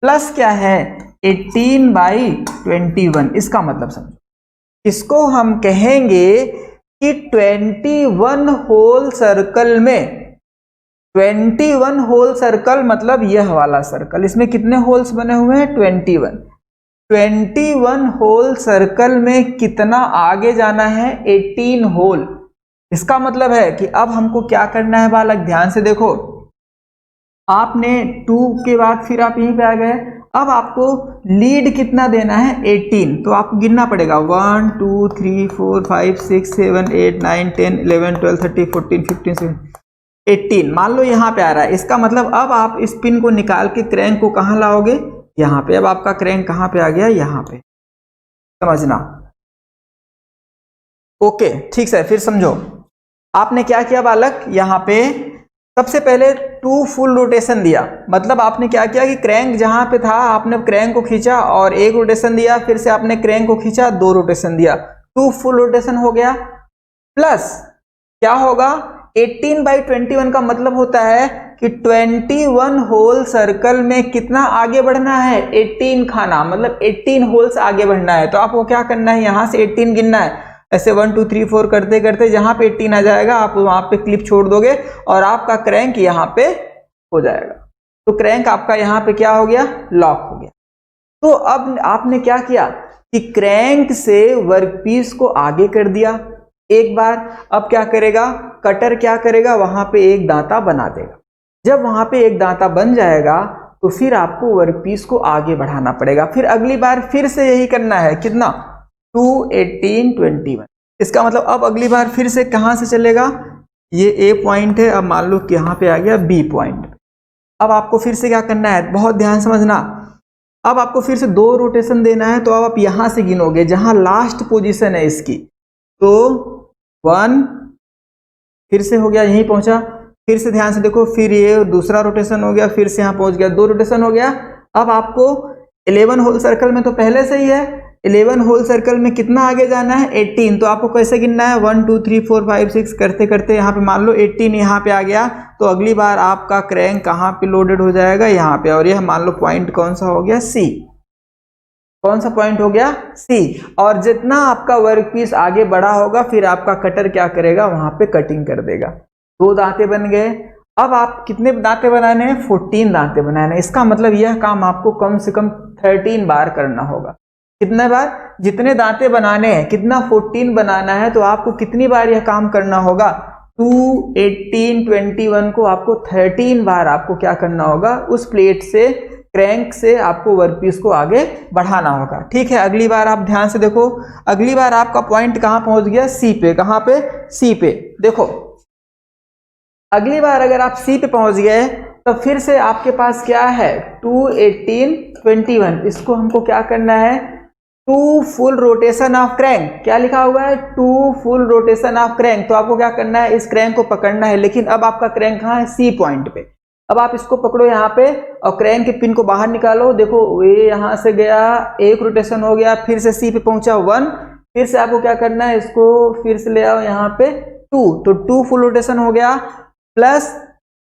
प्लस क्या है, 18 बाई 21, इसका मतलब समझो, इसको हम कहेंगे कि 21 होल सर्कल में, 21 होल सर्कल मतलब यह वाला सर्कल, इसमें कितने होल्स बने हुए हैं, 21। 21 होल सर्कल में कितना आगे जाना है, 18 होल। इसका मतलब है कि अब हमको क्या करना है बालक, ध्यान से देखो, आपने 2 के बाद फिर आप यहीं पे आ गए, अब आपको लीड कितना देना है, 18, तो आपको गिनना पड़ेगा 1 2 3 4 5 6 7 8 9 10 11 12 13 14 15 16 18, मान लो यहां पे आ रहा है। इसका मतलब अब आप इस पिन को निकाल के क्रैंक को कहां लाओगे, यहां पे। अब आपका क्रैंक कहां पे आ गया, यहां पे, समझना। ओके, ठीक है, फिर समझो, आपने क्या किया बालक, यहां पे सबसे पहले 2 फुल रोटेशन दिया, मतलब आपने क्या किया कि क्रैंक जहां पे था आपने क्रैंक को खींचा और 1 रोटेशन दिया, फिर से आपने क्रैंक को खींचा, 2 रोटेशन दिया, 2 फुल रोटेशन हो गया। प्लस क्या होगा, 18 बाई 21 का मतलब होता है कि 21 होल सर्कल में कितना आगे बढ़ना है, 18 खाना, मतलब 18 होल्स आगे बढ़ना है। तो आपको क्या करना है, यहां से 18 गिनना है, ऐसे 1 2 3 4 करते करते जहां पे 18 आ जाएगा आप वहां पे क्लिप छोड़ दोगे और आपका क्रैंक यहाँ पे हो जाएगा। तो क्रैंक आपका यहाँ पे क्या हो गया, लॉक हो गया। तो अब आपने क्या किया कि क्रैंक से वर्कपीस को आगे कर दिया एक बार। अब क्या करेगा, कटर क्या करेगा, वहां पे एक दांता बना देगा। जब वहां पे एक दांता बन जाएगा तो फिर आपको वर्कपीस को आगे बढ़ाना पड़ेगा। फिर अगली बार फिर से यही करना है, कितना, 2 18 21। इसका मतलब अब अगली बार फिर से कहां से चलेगा, ये ए पॉइंट है, अब मान लो कि यहां पे आ गया बी पॉइंट। अब आपको फिर से क्या करना है, बहुत ध्यान समझना, अब आपको फिर से 2 रोटेशन देना है। तो अब आप यहां से गिनोगे जहां लास्ट पोजीशन है इसकी, तो 1 फिर से हो गया, यहीं पहुंचा, फिर से ध्यान से देखो, फिर ये दूसरा रोटेशन हो गया, फिर से यहां पहुंच गया, 2 रोटेशन हो गया। अब आपको 11 होल सर्कल में तो पहले से ही है, 11 होल सर्कल में कितना आगे जाना है, 18। तो आपको कैसे गिनना है, 1 2 3 4 5 6 करते करते यहाँ पे मान लो 18 यहाँ पे आ गया। तो अगली बार आपका क्रैंक कहाँ पे लोडेड हो जाएगा, यहाँ पे, और यह मान लो पॉइंट कौन सा हो गया, सी। कौन सा पॉइंट हो गया, सी। और जितना आपका वर्कपीस आगे बढ़ा होगा फिर आपका कटर क्या करेगा, वहां पे कटिंग कर देगा। 2 दांते बन गए। अब आप कितने दांते बनाने हैं, 14 दांते बनाने हैं। इसका मतलब यह काम आपको कम से कम 13 बार करना होगा। कितने बार, जितने दांते बनाने हैं, कितना, 14 बनाना है, तो आपको कितनी बार यह काम करना होगा, 2 18 21 को आपको 13 बार आपको क्या करना होगा, उस प्लेट से, क्रैंक से आपको वर्कपीस को आगे बढ़ाना होगा। ठीक है, अगली बार आप ध्यान से देखो, अगली बार आपका पॉइंट कहां पहुंच गया, सी पे। कहां पे, सी पे। देखो अगली बार अगर आप सी पे पहुंच गए तो फिर से आपके पास क्या है, 2 18 21। इसको हमको क्या करना है, 2 फुल रोटेशन ऑफ क्रैंक। क्या लिखा हुआ है, 2 फुल रोटेशन ऑफ क्रैंक। तो आपको क्या करना है, इस क्रैंक को पकड़ना है, लेकिन अब आपका क्रैंक कहां है, सी पॉइंट पे। अब आप इसको पकड़ो यहाँ पे और क्रैंक के पिन को बाहर निकालो। देखो ये यहां से गया, एक रोटेशन हो गया, फिर से सी पे पहुंचा 1। फिर से आपको क्या करना है, इसको फिर से ले आओ यहाँ पे 2। तो 2 फुल रोटेशन हो गया, प्लस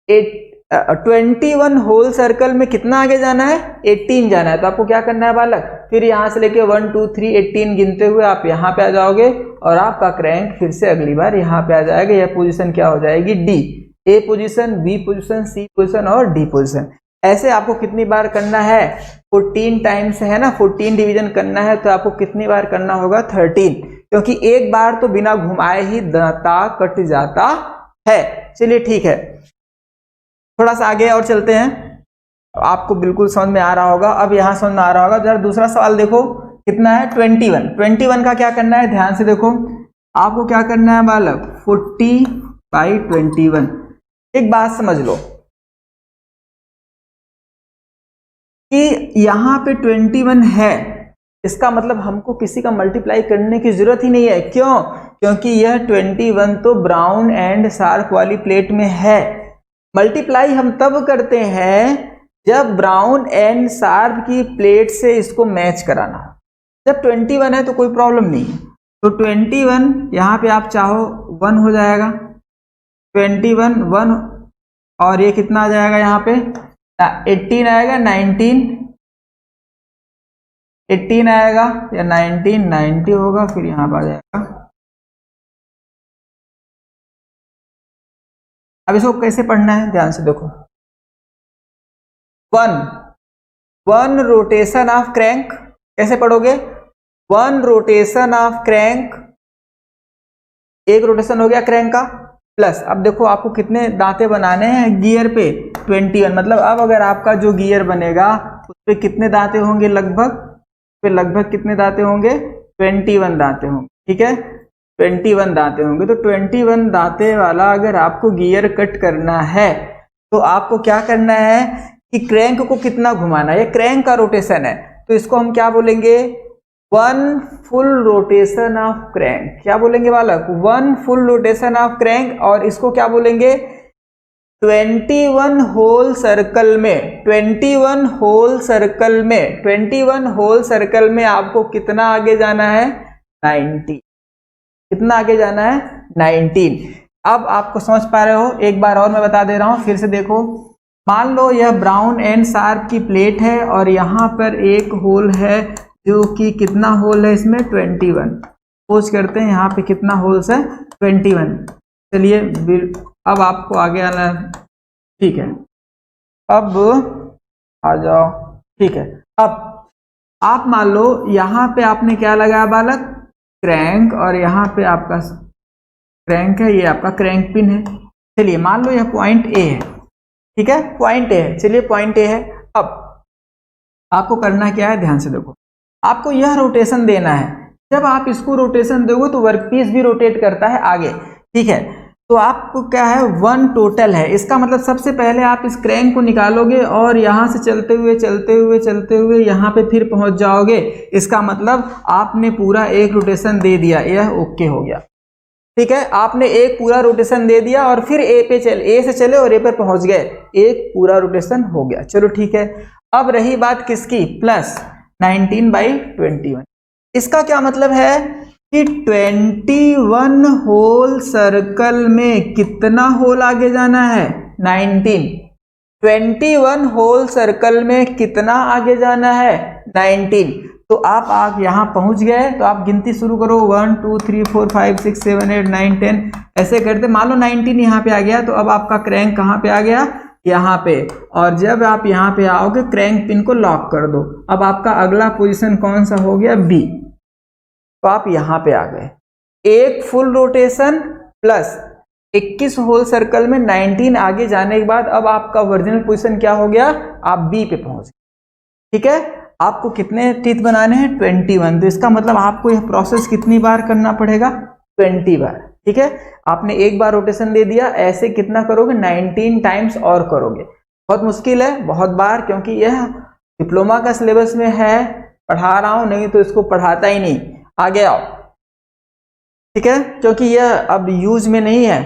21 होल सर्कल में कितना आगे जाना है, 18 जाना है। तो आपको क्या करना है बालक, फिर यहां से लेके 1 2 3 18 गिनते हुए आप यहां पे आ जाओगे और आपका क्रैंक फिर से अगली बार यहां पे आ जाएगा। यह पोजीशन क्या हो जाएगी, डी। ए पोजीशन, बी पोजीशन, सी पोजीशन और डी पोजीशन। ऐसे आपको कितनी बार करना है, 14 टाइम्स है ना, 14 डिवीजन करना है। तो आपको कितनी बार करना होगा, 13, क्योंकि एक बार तो बिना घुमाए ही दांता कट जाता है। चलिए ठीक है, थोड़ा सा आगे और चलते हैं, आपको बिल्कुल समझ में आ रहा होगा। अब यहां समझ में आ रहा होगा। जरा दूसरा सवाल देखो, कितना है, 21। 21 का क्या करना है, ध्यान से देखो, आपको क्या करना है बालक, 40/21। एक बात समझ लो कि यहां पे 21 है, इसका मतलब हमको किसी का मल्टीप्लाई करने की जरूरत ही नहीं है। क्यों, क्योंकि यह 21 तो ब्राउन एंड शार्प वाली प्लेट में है। मल्टीप्लाई हम तब करते हैं जब ब्राउन एंड शार्प की प्लेट से इसको मैच कराना हो। जब 21 है तो कोई प्रॉब्लम नहीं है। तो 21 यहाँ पे आप चाहो 1 हो जाएगा, 21 1, और ये कितना आ जाएगा यहाँ पे, 18 आएगा, 19 18 आएगा, या 19 90 होगा, फिर यहाँ पर आ जाएगा। अब इसको कैसे पढ़ना है, ध्यान से देखो, 1 रोटेशन ऑफ क्रैंक, कैसे पढ़ोगे, 1 रोटेशन ऑफ क्रैंक, एक रोटेशन हो गया क्रैंक का, प्लस अब देखो आपको कितने दांते बनाने हैं गियर पे, 21। मतलब अब अगर आपका जो गियर बनेगा उस पे कितने दांते होंगे, लगभग कितने दांते होंगे, 21 दांते होंगे। ठीक है, 21 दांते होंगे। तो 21 दांते वाला अगर आपको गियर कट करना है तो आपको क्या करना है कि क्रैंक को कितना घुमाना है, ये क्रैंक का रोटेशन है, तो इसको हम क्या बोलेंगे, 1 फुल रोटेशन ऑफ क्रैंक। क्या बोलेंगे बालक, 1 फुल रोटेशन ऑफ क्रैंक। और इसको क्या बोलेंगे, 21 होल सर्कल में, 21 होल सर्कल में, 21 होल सर्कल में आपको कितना आगे जाना है, 19। कितना आगे जाना है, 19। अब आपको समझ पा रहे हो, एक बार और मैं बता दे रहा हूं, फिर से देखो, मान लो यह ब्राउन एंड शार्प की प्लेट है और यहाँ पर एक होल है जो कि कितना होल है इसमें 21। सपोज करते हैं यहाँ पे कितना होल्स है 21। चलिए अब आपको आगे आना है, ठीक है। अब आ जाओ, ठीक है। अब आप मान लो यहाँ पे आपने क्या लगाया बालक, क्रैंक, और यहाँ पे आपका क्रैंक है, ये आपका क्रैंक पिन है। चलिए मान लो यह पॉइंट ए है, ठीक है, पॉइंट ए है। चलिए पॉइंट ए है। अब आपको करना क्या है, ध्यान से देखो, आपको यह रोटेशन देना है। जब आप इसको रोटेशन दोगे तो वर्कपीस भी रोटेट करता है आगे, ठीक है। तो आपको क्या है, 1 टोटल है। इसका मतलब सबसे पहले आप इस क्रैंक को निकालोगे और यहां से चलते हुए चलते हुए चलते हुए यहां पे फिर पहुंच जाओगे। इसका मतलब आपने पूरा एक रोटेशन दे दिया, यह ओके हो गया, ठीक है। आपने एक पूरा रोटेशन दे दिया और फिर ए से चले और ए पर पहुंच गए, एक पूरा रोटेशन हो गया। चलो ठीक है। अब रही बात किसकी, प्लस 19/21। इसका क्या मतलब है कि 21 होल सर्कल में कितना होल आगे जाना है, 19। 21 होल सर्कल में कितना आगे जाना है, 19। तो आप यहां पहुंच गए तो आप गिनती शुरू करो, 1 2 3 4 5 6 7 8 9 10 ऐसे करते। मान लो 19 यहाँ पे आ गया, तो अब आपका क्रैंक कहाँ पे आ गया, यहाँ पे। और जब आप यहाँ पे आओगे क्रैंक पिन को लॉक कर दो। अब आपका अगला पोजीशन कौन सा हो गया, बी। तो आप यहाँ पे आ गए, एक full rotation plus 21 whole circle में 19 आगे जाने के बाद अब आपका ओरिजिनल पोजीशन क्या हो गया, आप बी पे पहुंच गए, ठीक है। आपको कितने टीथ बनाने हैं, 21। तो इसका मतलब आपको यह प्रोसेस कितनी बार करना पड़ेगा, 20 बार, ठीक है। आपने एक बार रोटेशन दे दिया, ऐसे कितना करोगे, 19 टाइम्स और करोगे। बहुत मुश्किल है, बहुत बार, क्योंकि यह डिप्लोमा का सिलेबस में है, पढ़ा रहा हूं, नहीं तो इसको पढ़ाता ही नहीं। आगे आओ, ठीक है, क्योंकि यह अब यूज में नहीं है,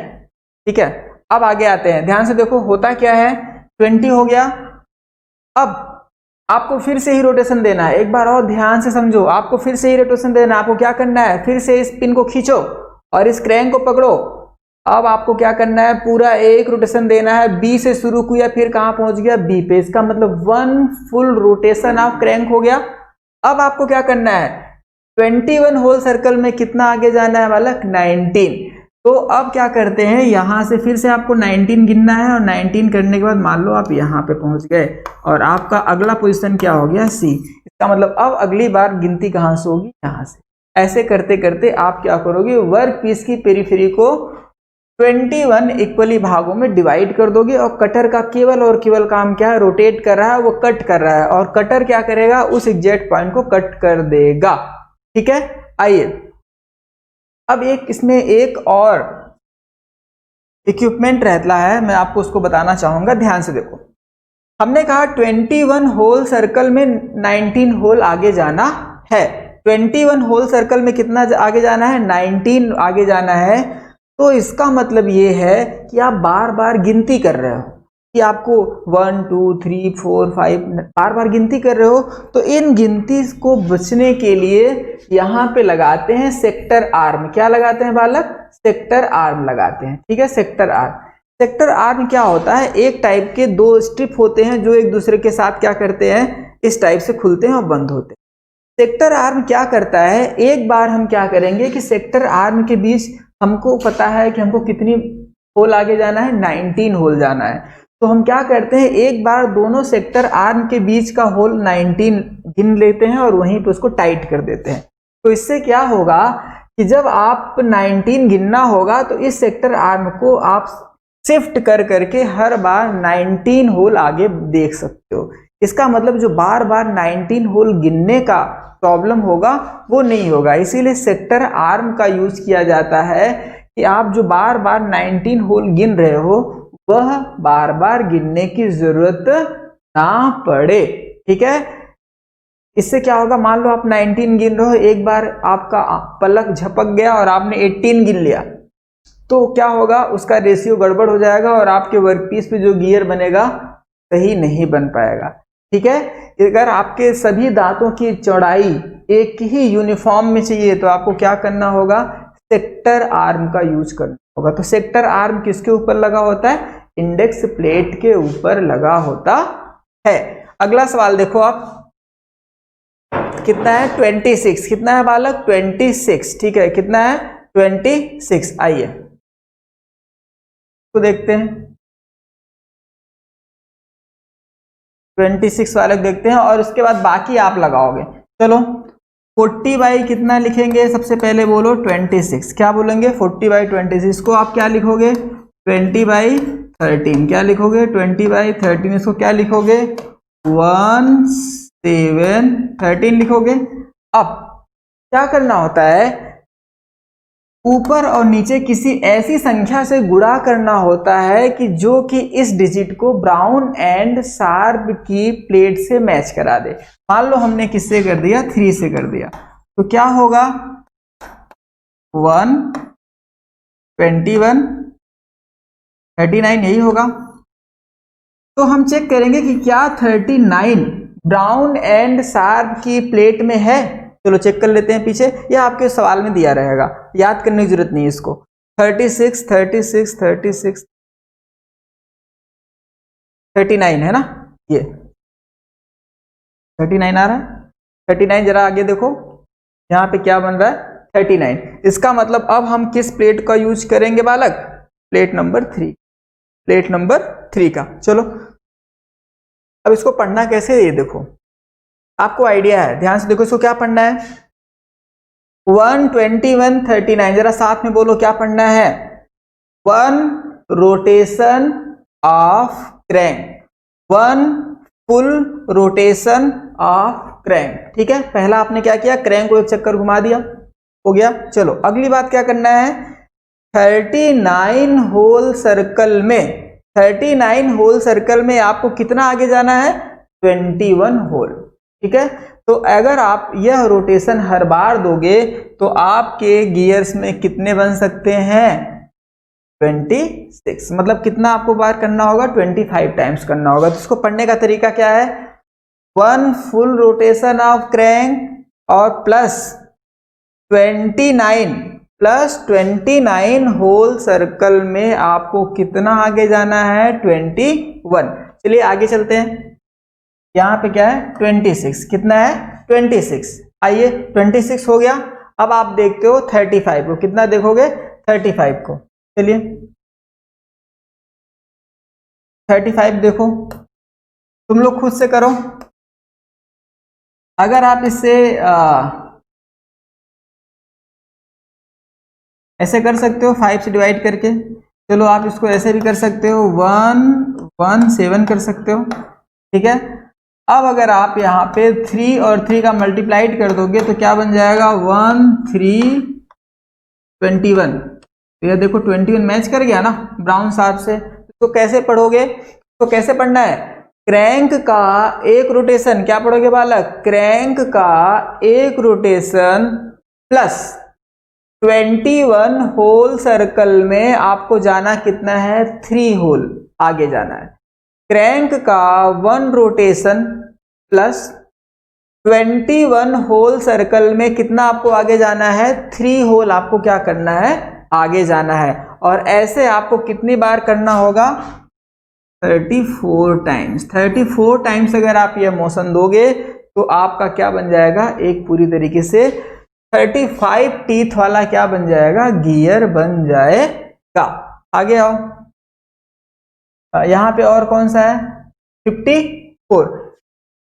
ठीक है। अब आगे आते हैं, ध्यान से देखो होता क्या है, 20 हो गया। अब आपको फिर से ही रोटेशन देना है, एक बार और ध्यान से समझो, आपको फिर से ही रोटेशन देना है। आपको क्या करना है, फिर से इस पिन को खींचो और इस क्रैंक को पकड़ो। अब आपको क्या करना है, पूरा एक रोटेशन देना है, बी से शुरू किया, फिर कहां पहुंच गया, बी पे। इसका मतलब 1 फुल रोटेशन ऑफ क्रैंक हो गया। अब आपको क्या करना है, 21 होल सर्कल में कितना आगे जाना है बालक, 19। तो अब क्या करते हैं, यहां से फिर से आपको 19 गिनना है और 19 करने के बाद मान लो आप यहां पे पहुंच गए और आपका अगला पोजीशन क्या हो गया, सी। इसका मतलब अब अगली बार गिनती कहां से होगी, यहां से। ऐसे करते करते आप क्या करोगे, वर्क पीस की पेरिफेरी को 21 इक्वली भागों में डिवाइड कर दोगे और कटर का केवल और केवल काम क्या है, रोटेट कर रहा है, वो कट कर रहा है। और कटर क्या करेगा, उस एग्जैक्ट पॉइंट को कट कर देगा, ठीक है। आइए अब इसमें एक और इक्विपमेंट रहता है, मैं आपको उसको बताना चाहूंगा, ध्यान से देखो। हमने कहा 21 होल सर्कल में 19 होल आगे जाना है। 21 होल सर्कल में कितना आगे जाना है, 19 आगे जाना है। तो इसका मतलब ये है कि आप बार बार गिनती कर रहे हो, कि आपको 1 2 3 4 5 बार बार गिनती कर रहे हो। तो इन गिनती को बचने के लिए यहाँ पे लगाते हैं सेक्टर आर्म। क्या लगाते हैं बालक, सेक्टर आर्म लगाते हैं, ठीक है। सेक्टर आर्म, सेक्टर आर्म क्या होता है, एक टाइप के 2 स्ट्रिप होते हैं जो एक दूसरे के साथ क्या करते हैं, इस टाइप से खुलते हैं और बंद होते हैं। सेक्टर आर्म क्या करता है, एक बार हम क्या करेंगे कि सेक्टर आर्म के बीच हमको पता है कि हमको कितनी होल आगे जाना है, 19 होल जाना है। तो हम क्या करते हैं, एक बार दोनों सेक्टर आर्म के बीच का होल 19 गिन लेते हैं और वहीं पे उसको टाइट कर देते हैं। तो इससे क्या होगा कि जब आप 19 गिनना होगा तो इस सेक्टर आर्म को आप शिफ्ट कर करके हर बार 19 होल आगे देख सकते हो। इसका मतलब जो बार बार 19 होल गिनने का प्रॉब्लम होगा वो नहीं होगा। इसीलिए सेक्टर आर्म का यूज किया जाता है कि आप जो बार बार 19 होल गिन रहे हो वह बार बार गिनने की जरूरत ना पड़े, ठीक है। इससे क्या होगा, मान लो आप 19 गिन रहे हो, एक बार आपका पलक झपक गया और आपने 18 गिन लिया, तो क्या होगा, उसका रेशियो गड़बड़ हो जाएगा और आपके वर्कपीस पे जो गियर बनेगा सही नहीं बन पाएगा, ठीक है। अगर आपके सभी दांतों की चौड़ाई एक ही यूनिफॉर्म में चाहिए तो आपको क्या करना होगा, सेक्टर आर्म का यूज करना होगा। तो सेक्टर आर्म किसके ऊपर लगा होता है, इंडेक्स प्लेट के ऊपर लगा होता है। अगला सवाल देखो आप, कितना है 26, कितना है बालक 26, ठीक है, कितना है 26। आइए तो देखते हैं 26 बालक देखते हैं और उसके बाद बाकी आप लगाओगे। चलो 40 बाई कितना लिखेंगे, सबसे पहले बोलो 26, क्या बोलेंगे 40 बाई 26 को आप क्या लिखोगे 20 बाई 13, क्या लिखोगे 20 बाई 13, इसको क्या लिखोगे 1713 लिखोगे। अब क्या करना होता है, ऊपर और नीचे किसी ऐसी संख्या से गुणा करना होता है कि जो कि इस डिजिट को ब्राउन एंड शार्प की प्लेट से मैच करा दे। मान लो हमने किससे कर दिया 3 से कर दिया, तो क्या होगा 1 21 39 यही होगा। तो हम चेक करेंगे कि क्या 39 ब्राउन एंड शार्प की प्लेट में है। चलो चेक कर लेते हैं पीछे, यह आपके सवाल में दिया रहेगा, याद करने की जरूरत नहीं है इसको। 36 36 36 39 है ना, ये 39 आ रहा है। 39 जरा आगे देखो, यहाँ पे क्या बन रहा है 39। इसका मतलब अब हम किस प्लेट का यूज करेंगे बालक, प्लेट नंबर 3, प्लेट नंबर 3 का। चलो अब इसको पढ़ना कैसे, ये देखो आपको आइडिया है, ध्यान से देखो इसको क्या पढ़ना है 121 39, जरा साथ में बोलो क्या पढ़ना है 1 rotation of crank, 1 full rotation of crank. ठीक है, पहला आपने क्या किया, क्रैंक को एक चक्कर घुमा दिया, हो गया। चलो अगली बात क्या करना है, 39 होल सर्कल में, 39 होल सर्कल में आपको कितना आगे जाना है 21 होल। ठीक है, तो अगर आप यह रोटेशन हर बार दोगे तो आपके गियर्स में कितने बन सकते हैं 26, मतलब कितना आपको बार करना होगा 25 टाइम्स करना होगा। तो इसको पढ़ने का तरीका क्या है, 1 फुल रोटेशन ऑफ क्रैंक और प्लस 29 होल सर्कल में आपको कितना आगे जाना है 21। चलिए आगे चलते हैं, यहाँ पे क्या है 26, कितना है 26। आइए 26 हो गया, अब आप देखते हो 35 को, कितना देखोगे 35 को। चलिए 35 देखो, तुम लोग खुद से करो, अगर आप इससे ऐसे कर सकते हो 5 से डिवाइड करके, चलो आप इसको ऐसे भी कर सकते हो 117 कर सकते हो। ठीक है, अब अगर आप यहाँ पे 3 और 3 का मल्टीप्लाइड कर दोगे तो क्या बन जाएगा 1321। तो यह देखो 21 मैच कर गया ना ब्राउन शार्प से। तो कैसे पढ़ोगे, तो कैसे पढ़ना है, क्रैंक का एक रोटेशन, क्या पढ़ोगे बालक, क्रैंक का एक रोटेशन प्लस 21 होल सर्कल में आपको जाना कितना है 3 होल आगे जाना है। क्रैंक का 1 रोटेशन प्लस 21 होल सर्कल में कितना आपको आगे जाना है 3 होल आपको क्या करना है आगे जाना है। और ऐसे आपको कितनी बार करना होगा 34 टाइम्स। 34 टाइम्स अगर आप ये मोशन दोगे तो आपका क्या बन जाएगा, एक पूरी तरीके से 35 टीथ वाला क्या बन जाएगा, गियर बन जाएगा। आगे आओ, यहाँ पे और कौन सा है 54,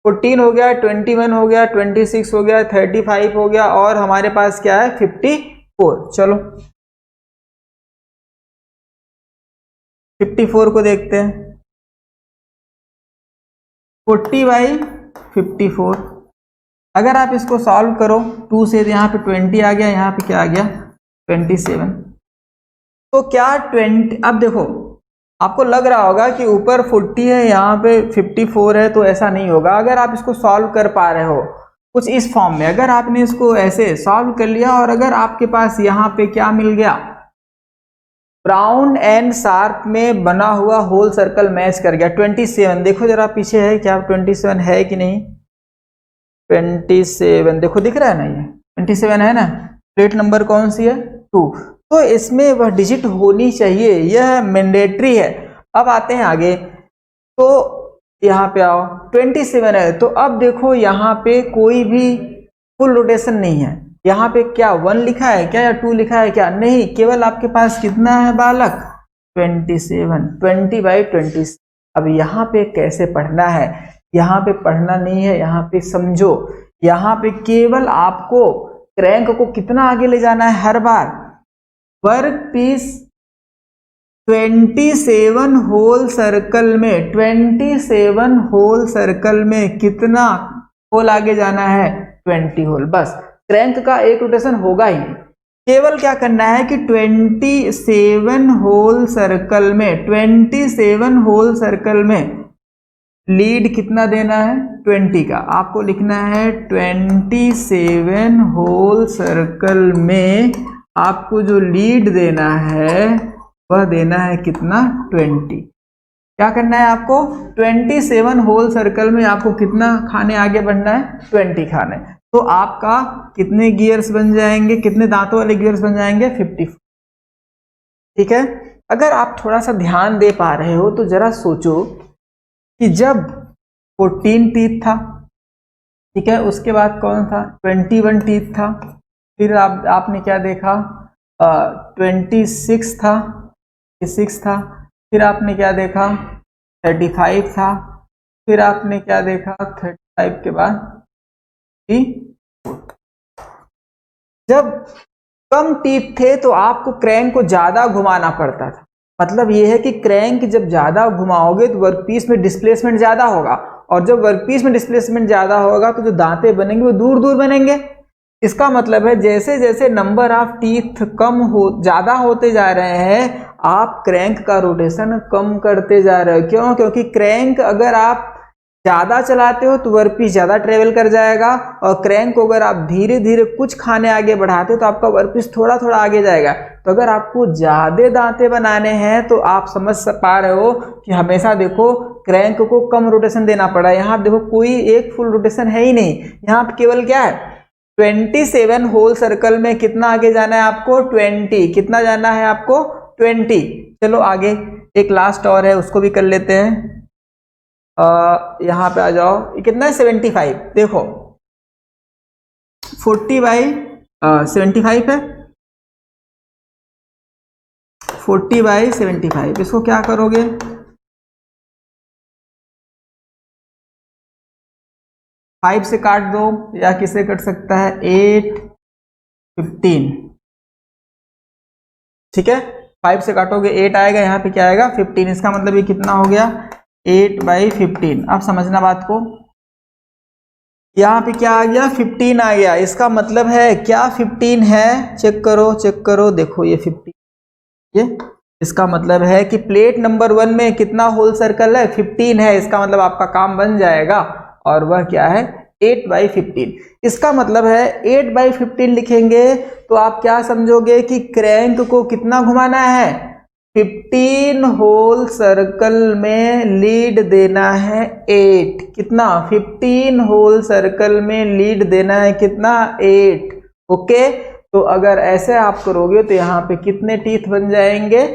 14 हो गया, 21 हो गया, 26 हो गया, 35 हो गया और हमारे पास क्या है 54। चलो 54 को देखते हैं, 40 बाई 54। अगर आप इसको सॉल्व करो 2 से, यहाँ पे 20 आ गया, यहाँ पे क्या आ गया 27। तो क्या 20, अब देखो आपको लग रहा होगा कि ऊपर 40 है यहाँ पे 54 है, तो ऐसा नहीं होगा। अगर आप इसको सॉल्व कर पा रहे हो कुछ इस फॉर्म में, अगर आपने इसको ऐसे सॉल्व कर लिया और अगर आपके पास यहाँ पे क्या मिल गया, ब्राउन एंड शार्प में बना हुआ होल सर्कल मैच कर गया 27। देखो जरा पीछे है क्या 27 है कि नहीं, 27 देखो दिख रहा है ना, ये 27 है ना। प्लेट नंबर कौन सी है 2, तो इसमें वह डिजिट होनी चाहिए, यह मैंडेटरी है। अब आते हैं आगे, तो यहाँ पे आओ 27 है, तो अब देखो यहाँ पे कोई भी फुल रोटेशन नहीं है। यहाँ पे क्या 1 लिखा है क्या या 2 लिखा है क्या? नहीं, केवल आपके पास कितना है बालक? 27, 20/20। अब यहाँ पे कैसे पढ़ना है? यहाँ पे पढ़ना नहीं है, यहाँ पे समझो। यहाँ पे केवल आपको क्रैंक को कितना आगे ले जाना है हर बार? वर्क पीस 27 होल सर्कल में, 27 होल सर्कल में कितना होल आगे जाना है? 20 होल। बस क्रैंक का एक रोटेशन होगा ही नहीं। केवल क्या करना है कि 27 होल सर्कल में, 27 होल सर्कल में लीड कितना देना है? 20 का। आपको लिखना है 27 होल सर्कल में आपको जो लीड देना है वह देना है कितना? 20। क्या करना है आपको? 27 होल सर्कल में आपको कितना खाने आगे बढ़ना है? 20 खाने। तो आपका कितने गियर्स बन जाएंगे? कितने दांतों वाले गियर्स बन जाएंगे? 54। ठीक है। अगर आप थोड़ा सा ध्यान दे पा रहे हो तो जरा सोचो कि जब 14 टीथ था, ठीक है, उसके बाद कौन था? 21 टीथ था, फिर आपने क्या देखा? 26 था, 6 था, फिर आपने क्या देखा? 35 था, फिर आपने क्या देखा? 35 के बाद 34। जब कम टीथ थे तो आपको क्रैंक को ज्यादा घुमाना पड़ता था। मतलब यह है कि क्रैंक जब ज्यादा घुमाओगे तो वर्कपीस में डिस्प्लेसमेंट ज्यादा होगा, और जब वर्कपीस में डिस्प्लेसमेंट ज्यादा होगा तो जो दांतें बनेंगे वो दूर दूर बनेंगे। इसका मतलब है जैसे जैसे नंबर ऑफ टीथ कम हो ज्यादा होते जा रहे हैं, आप क्रैंक का रोटेशन कम करते जा रहे हो। क्यों? क्योंकि क्रैंक अगर आप ज्यादा चलाते हो तो वर्कपीस ज्यादा ट्रेवल कर जाएगा, और क्रैंक को अगर आप धीरे धीरे कुछ खाने आगे बढ़ाते हो तो आपका वर्कपीस थोड़ा थोड़ा आगे जाएगा। तो अगर आपको ज्यादा दांते बनाने हैं तो आप समझ पा रहे हो कि हमेशा देखो क्रैंक को कम रोटेशन देना पड़ा। यहाँ देखो कोई एक फुल रोटेशन है ही नहीं, यहाँ पे केवल क्या है? 27 होल सर्कल में कितना आगे जाना है आपको? 20। कितना जाना है आपको? 20। चलो आगे एक लास्ट और है, उसको भी कर लेते हैं। यहाँ पे आ जाओ, ये कितना है? 75। देखो 40/75 है, 40/75। इसको क्या करोगे? 5 से काट दो, या किसे कट सकता है? 8, 15। ठीक है, 5 से काटोगे 8 आएगा, यहाँ पे क्या आएगा? 15। इसका मतलब ये कितना हो गया? 8/15। अब समझना बात को, यहाँ पे क्या आ गया? 15 आ गया। इसका मतलब है क्या? 15 है। चेक करो, चेक करो, देखो ये 15, ये इसका मतलब है कि प्लेट नंबर 1 में कितना होल सर्कल है? 15 है। इसका मतलब आपका काम बन जाएगा, और वह क्या है? 8/15। इसका मतलब है 8/15 लिखेंगे तो आप क्या समझोगे कि क्रैंक को कितना घुमाना है? 15 होल सर्कल में लीड देना है 8। कितना? 15 होल सर्कल में लीड देना है कितना? 8। ओके, तो अगर ऐसे आप करोगे तो यहाँ पे कितने टीथ बन जाएंगे?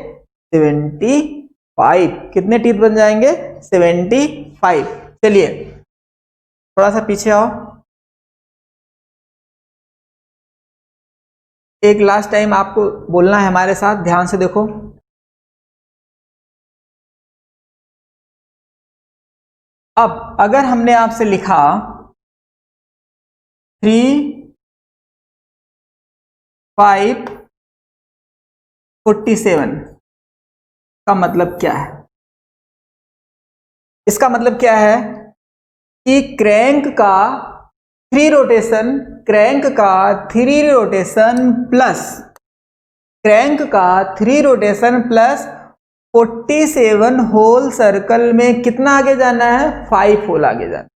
75। कितने टीथ बन जाएंगे? 75। चलिए थोड़ा सा पीछे आओ, एक लास्ट टाइम आपको बोलना है हमारे साथ, ध्यान से देखो। अब अगर हमने आपसे लिखा 3, 5, 47 का मतलब क्या है? इसका मतलब क्या है कि क्रैंक का 3 रोटेशन, क्रैंक का 3 रोटेशन प्लस, क्रैंक का 3 रोटेशन प्लस 47 होल सर्कल में कितना आगे जाना है? 5 होल आगे जाना।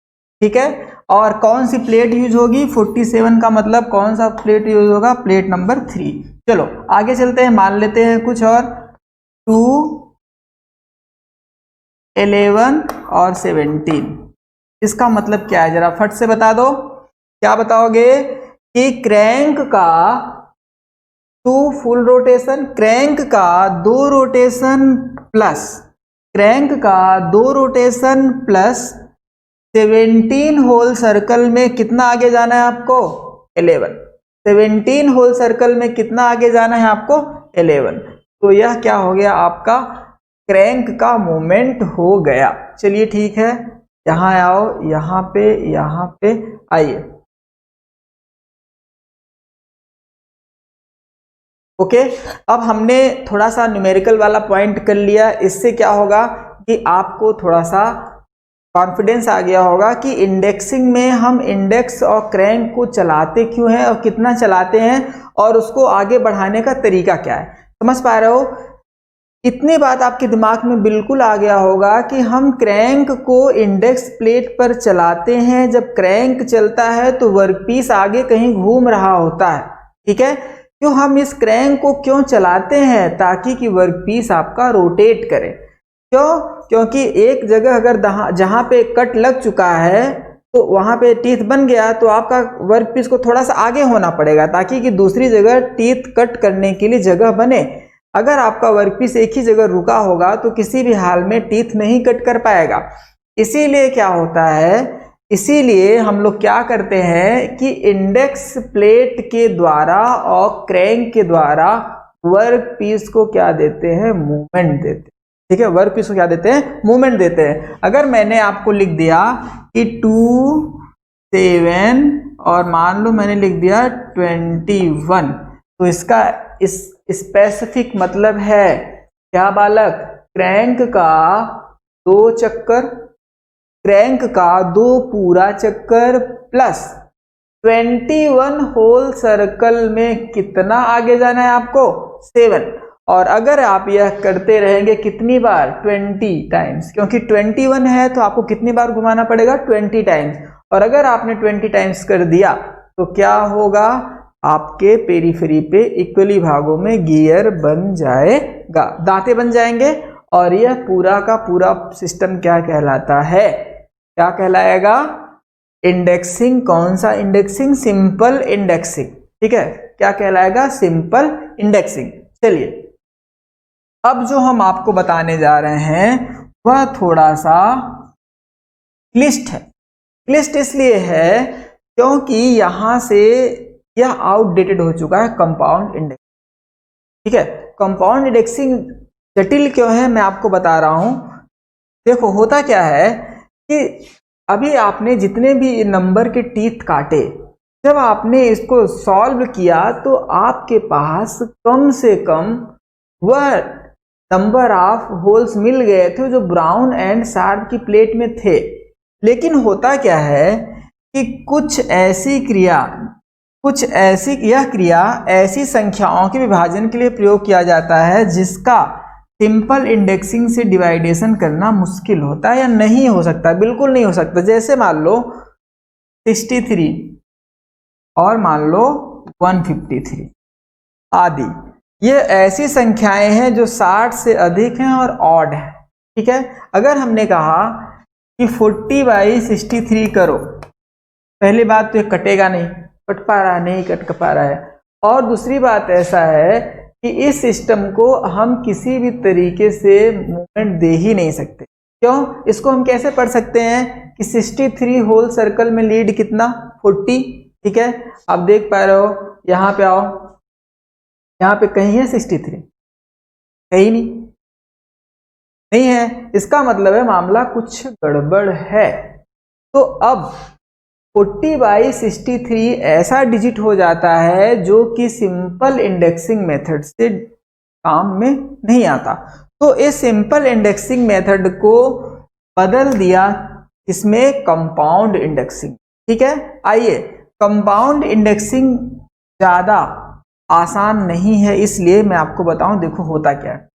ठीक है, और कौन सी प्लेट यूज होगी? 47 का मतलब कौन सा प्लेट यूज होगा? Plate number 3। चलो आगे चलते हैं, मान लेते हैं कुछ और। 2, 11 और 17। इसका मतलब क्या है? जरा फट से बता दो। क्या बताओगे? कि क्रैंक का 2 फुल रोटेशन, क्रैंक का 2 रोटेशन प्लस क्रैंक का 2 रोटेशन प्लस 17 होल सर्कल में कितना आगे जाना है आपको? 11। 17 होल सर्कल में कितना आगे जाना है आपको? 11। तो यह क्या हो गया आपका? क्रैंक का मोमेंट हो गया। चलिए ठीक है, यहां आओ, यहां पे आइए। ओके, अब हमने थोड़ा सा न्यूमेरिकल वाला पॉइंट कर लिया। इससे क्या होगा कि आपको थोड़ा सा कॉन्फिडेंस आ गया होगा कि इंडेक्सिंग में हम इंडेक्स और क्रैंक को चलाते क्यों हैं और कितना चलाते हैं और उसको आगे बढ़ाने का तरीका क्या है। समझ पा रहे हो? इतनी बात आपके दिमाग में बिल्कुल आ गया होगा कि हम क्रैंक को इंडेक्स प्लेट पर चलाते हैं। जब क्रैंक चलता है तो वर्कपीस आगे कहीं घूम रहा होता है, ठीक है। क्यों हम इस क्रैंक को क्यों चलाते हैं? ताकि कि वर्कपीस आपका रोटेट करे। क्यों? क्योंकि एक जगह अगर जहां पे कट लग चुका है तो वहां पे टीथ बन गया, तो आपका वर्कपीस को थोड़ा सा आगे होना पड़ेगा ताकि कि दूसरी जगह टीथ कट करने के लिए जगह बने। अगर आपका वर्कपीस एक ही जगह रुका होगा तो किसी भी हाल में टीथ नहीं कट कर पाएगा। इसीलिए क्या होता है, इसीलिए हम लोग क्या करते हैं कि इंडेक्स प्लेट के द्वारा और क्रैंक के द्वारा वर्कपीस को क्या देते हैं? मूवमेंट देते हैं, ठीक है। वर्कपीस को क्या देते हैं? मूवमेंट देते हैं। अगर मैंने आपको लिख दिया कि 2, 7 और मान लो मैंने लिख दिया 21, तो इसका इस स्पेसिफिक मतलब है क्या बालक? क्रैंक का 2 चक्कर, क्रैंक का 2 पूरा चक्कर प्लस 21 होल सर्कल में कितना आगे जाना है आपको? 7। और अगर आप यह करते रहेंगे कितनी बार? 20 टाइम्स, क्योंकि 21 है तो आपको कितनी बार घुमाना पड़ेगा? 20 टाइम्स। और अगर आपने 20 टाइम्स कर दिया तो क्या होगा? आपके पेरीफेरी पे इक्वली भागों में गियर बन जाएगा, दांते बन जाएंगे। और यह पूरा का पूरा सिस्टम क्या कहलाता है? क्या कहलाएगा? इंडेक्सिंग। कौन सा इंडेक्सिंग? सिंपल इंडेक्सिंग, ठीक है। क्या कहलाएगा? Simple indexing. चलिए, अब जो हम आपको बताने जा रहे हैं वह थोड़ा सा क्लिष्ट है। क्लिष्ट इसलिए है क्योंकि यहां से यह आउटडेटेड हो चुका है, कंपाउंड इंडेक्स, ठीक है। कंपाउंड इंडेक्सिंग जटिल क्यों है मैं आपको बता रहा हूं। देखो, होता क्या है कि अभी आपने जितने भी नंबर के टीथ काटे, जब आपने इसको सॉल्व किया तो आपके पास कम से कम वह नंबर ऑफ होल्स मिल गए थे जो ब्राउन एंड शार्प की प्लेट में थे। लेकिन होता क्या है कि यह क्रिया ऐसी संख्याओं के विभाजन के लिए प्रयोग किया जाता है जिसका सिंपल इंडेक्सिंग से डिवाइडेशन करना मुश्किल होता है या नहीं हो सकता, बिल्कुल नहीं हो सकता। जैसे मान लो 63 और मान लो 153 आदि, ये ऐसी संख्याएं हैं जो 60 से अधिक हैं और ऑड है, ठीक है। अगर हमने कहा कि 40/63 करो, पहली बात तो ये कटेगा नहीं, कट पा रहा है? नहीं कट पा रहा है। और दूसरी बात ऐसा है कि इस सिस्टम को हम किसी भी तरीके से मूवमेंट दे ही नहीं सकते। क्यों? इसको हम कैसे पढ़ सकते हैं कि 63 होल सर्कल में लीड कितना? 40, ठीक है। आप देख पा रहे हो, यहां पे आओ, यहां पे कहीं है 63? कहीं नहीं है। इसका मतलब है मामला कुछ गड़बड़ है। तो अब 40/63 ऐसा डिजिट हो जाता है जो कि सिंपल इंडेक्सिंग मेथड से काम में नहीं आता। तो इस सिंपल इंडेक्सिंग मेथड को बदल दिया इसमें कंपाउंड इंडेक्सिंग, ठीक है। आइए, कंपाउंड इंडेक्सिंग ज्यादा आसान नहीं है, इसलिए मैं आपको बताऊं। देखो होता क्या है,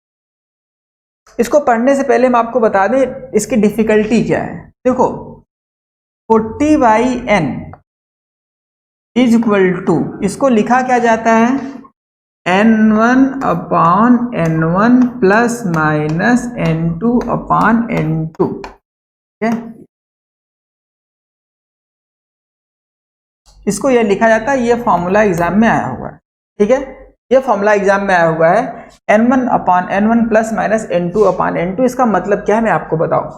इसको पढ़ने से पहले हम आपको बता दें इसकी डिफिकल्टी क्या है। देखो, 40/n इज इक्वल टू, इसको लिखा क्या जाता है? n1/n1 प्लस माइनस n2/n2, ठीक है। इसको यह लिखा जाता है, यह फॉर्मूला एग्जाम में आया हुआ है, ठीक है। ये फॉर्मूला एग्जाम में आया हुआ है, n1/n1 प्लस माइनस n2/n2। इसका मतलब क्या है मैं आपको बताऊं।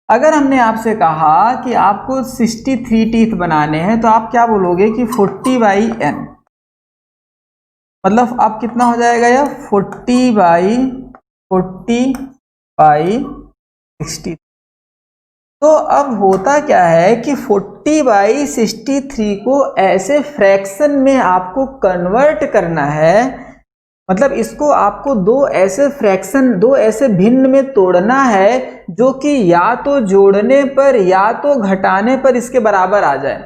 अगर हमने आपसे कहा कि आपको 63 टीथ बनाने हैं तो आप क्या बोलोगे कि 40/n, मतलब आप कितना हो जाएगा यह 40/60। तो अब होता क्या है कि 40/63 को ऐसे फ्रैक्शन में आपको कन्वर्ट करना है, मतलब इसको आपको दो ऐसे फ्रैक्शन, दो ऐसे भिन्न में तोड़ना है जो कि या तो जोड़ने पर या तो घटाने पर इसके बराबर आ जाए।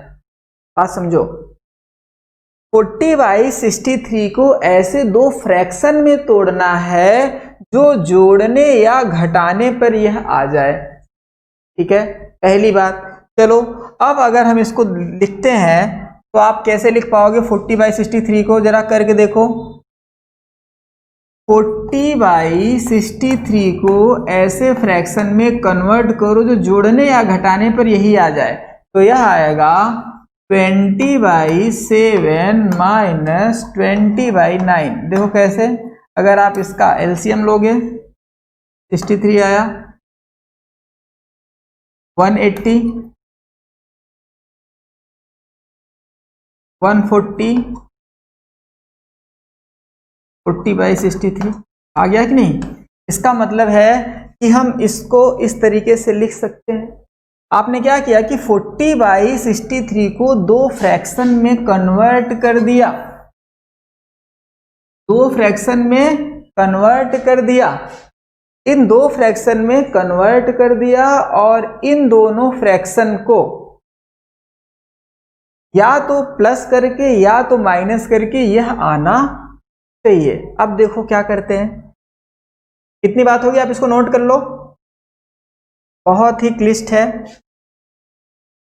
बात समझो, 40/63 को ऐसे दो फ्रैक्शन में तोड़ना है जो जोड़ने या घटाने पर यह आ जाए। ठीक है, पहली बात। चलो अब अगर हम इसको लिखते हैं तो आप कैसे लिख पाओगे 40/63 को, जरा करके देखो। 40/63 को ऐसे फ्रैक्शन में कन्वर्ट करो जो जोड़ने या घटाने पर यही आ जाए, तो यह आएगा 20/7 माइनस 20/9। देखो कैसे, अगर आप इसका एलसीएम लोगे 63 आया 180, 140, 40/63 आ गया कि नहीं। इसका मतलब है कि हम इसको इस तरीके से लिख सकते हैं। आपने क्या किया कि 40/63 को दो फ्रैक्शन में कन्वर्ट कर दिया, दो फ्रैक्शन में कन्वर्ट कर दिया, इन दो फ्रैक्शन में कन्वर्ट कर दिया, और इन दोनों फ्रैक्शन को या तो प्लस करके या तो माइनस करके यह आना चाहिए। अब देखो क्या करते हैं, कितनी बात होगी आप इसको नोट कर लो, बहुत ही क्लिष्ट है,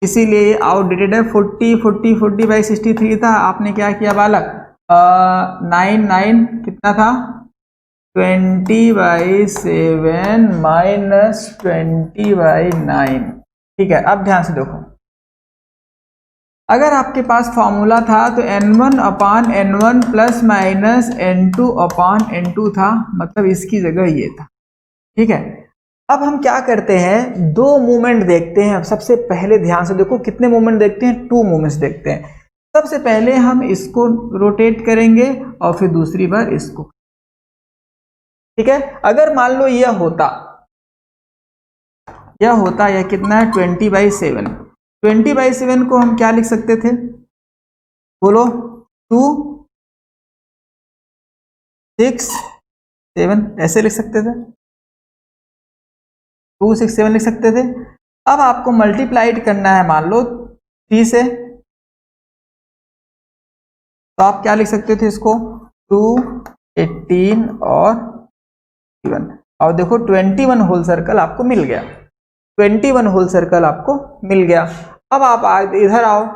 इसीलिए आउटडेटेड है। 40/63 था, आपने क्या किया बालक 9 कितना था 20/7 माइनस 20/9। ठीक है, अब ध्यान से देखो, अगर आपके पास फॉर्मूला था तो n1/n1 प्लस माइनस n2/n2 था, मतलब इसकी जगह ये था। ठीक है, अब हम क्या करते हैं, दो मूवमेंट देखते हैं। सबसे पहले ध्यान से देखो, कितने मूवमेंट देखते हैं, 2 मूवमेंट्स देखते हैं। सबसे पहले हम इसको रोटेट करेंगे और फिर दूसरी बार इसको। ठीक है, अगर मान लो यह होता यह कितना है 20/7। 20/7 को हम क्या लिख सकते थे, बोलो 2 6 7 ऐसे लिख सकते थे, 2 6 7 लिख सकते थे। अब आपको मल्टीप्लाइड करना है मान लो 3 से, तो आप क्या लिख सकते थे इसको 2 18 और 21, और देखो 21 होल सर्कल आपको मिल गया, 21 होल सर्कल आपको मिल गया। अब आप इधर आओ,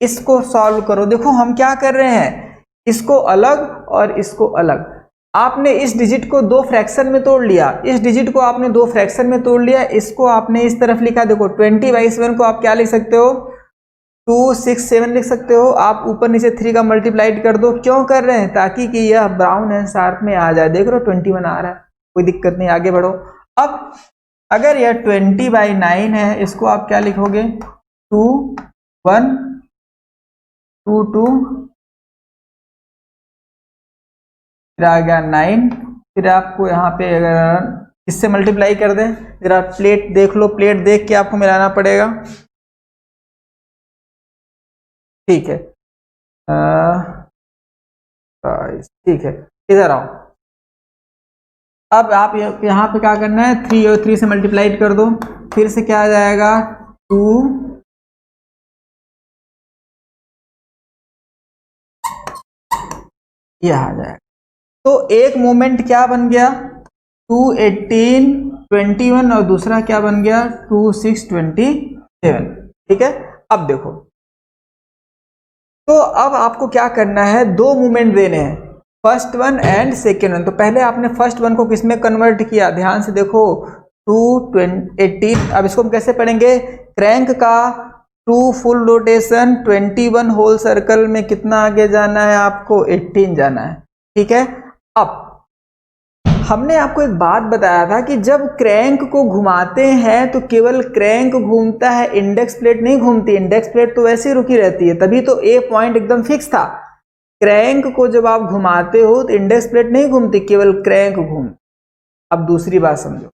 इसको सॉल्व करो। देखो हम क्या कर रहे हैं, इसको अलग और इसको अलग। आपने इस डिजिट को दो फ्रैक्शन में तोड़ लिया, इस डिजिट को आपने दो फ्रैक्शन में तोड़ लिया, इसको आपने इस तरफ लिखा। देखो 20/7 को आप क्या लिख सकते हो 2 6 7 लिख सकते हो। आप ऊपर नीचे 3 का मल्टीप्लाइड कर दो। क्यों कर रहे हैं, ताकि कि यह ब्राउन एंड शार्प में आ जाए। देख रहे हो 21 आ रहा है, कोई दिक्कत नहीं, आगे बढ़ो। अब अगर यह 20/9 है, इसको आप क्या लिखोगे 2 1 2 2, फिर आ गया 9। फिर आपको यहाँ पे अगर इससे मल्टीप्लाई कर दें, जरा प्लेट देख लो, प्लेट देख के आपको मिलाना पड़ेगा। ठीक है, ठीक है, इधर आओ। अब आप यहाँ पे क्या करना है 3 और 3 से मल्टीप्लाइड कर दो, फिर से क्या आ जाएगा 2 ये आ जाएगा। तो एक मोमेंट क्या बन गया 2 18 21 और दूसरा क्या बन गया 2 6 27। ठीक है, अब देखो, तो अब आपको क्या करना है, दो मूवमेंट देने हैं, first one and second one. तो पहले आपने फर्स्ट वन को किसमें कन्वर्ट किया, ध्यान से देखो 2 18। अब इसको हम कैसे पढ़ेंगे, क्रैंक का 2 फुल रोटेशन 21 होल सर्कल में कितना आगे जाना है आपको 18 जाना है। ठीक है। अब हमने आपको एक बात बताया था कि जब क्रैंक को घुमाते हैं तो केवल क्रैंक घूमता है, इंडेक्स प्लेट नहीं घूमती। इंडेक्स प्लेट तो वैसे ही रुकी रहती है, तभी तो ए पॉइंट एकदम फिक्स था। क्रैंक को जब आप घुमाते हो तो इंडेक्स प्लेट नहीं घूमती, केवल क्रैंक घूमती। अब दूसरी बात समझो,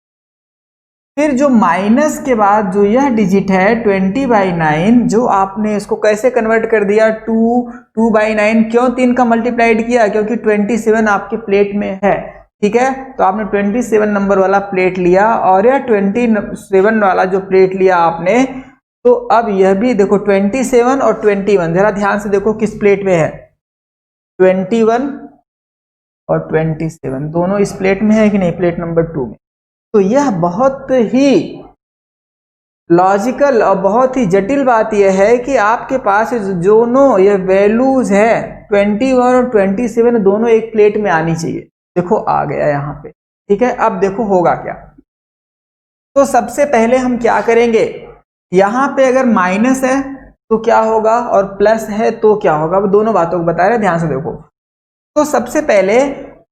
फिर जो माइनस के बाद जो यह डिजिट है 20/9, जो आपने इसको कैसे कन्वर्ट कर दिया 2/9, क्यों 3 का मल्टीप्लाइड किया, क्योंकि 27 आपके प्लेट में है, ठीक है। तो आपने 27 नंबर वाला प्लेट लिया और यह 27 वाला जो प्लेट लिया आपने, तो अब यह भी देखो 27 और 21, जरा ध्यान से देखो किस प्लेट में है, 21 और 27 दोनों इस प्लेट में है कि नहीं, प्लेट नंबर 2 में। तो यह बहुत ही लॉजिकल और बहुत ही जटिल बात यह है कि आपके पास दोनों ये वैल्यूज है 21 और 27 दोनों एक प्लेट में आनी चाहिए। देखो आ गया यहाँ पे, ठीक है। अब देखो होगा क्या, तो सबसे पहले हम क्या करेंगे, यहाँ पे अगर माइनस है तो क्या होगा और प्लस है तो क्या होगा, अब दोनों बातों को बता रहे, ध्यान से देखो। तो सबसे पहले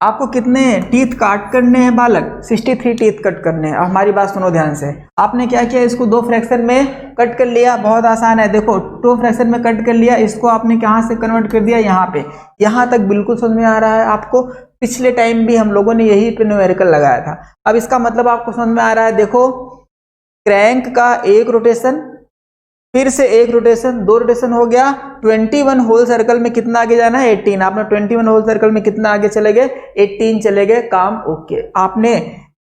आपको कितने टीथ काट करने हैं बालक, 63 टीथ कट करने हैं। हमारी बात सुनो ध्यान से, आपने क्या किया, इसको 2 फ्रैक्शन में कट कर लिया, बहुत आसान है। देखो 2 फ्रैक्शन में कट कर लिया, इसको आपने कहाँ से कन्वर्ट कर दिया, यहाँ पे। यहाँ तक बिल्कुल समझ में आ रहा है आपको, पिछले टाइम भी हम लोगों ने यही पे न्यूमेरिकल लगाया था। अब इसका मतलब आपको समझ में आ रहा है, देखो क्रैंक का एक रोटेशन, फिर से एक रोटेशन, 2 रोटेशन हो गया। 21 होल सर्कल में कितना आगे जाना है, 18। आपने 21 होल सर्कल में कितना आगे चले गए, 18 चले गए, काम ओके। आपने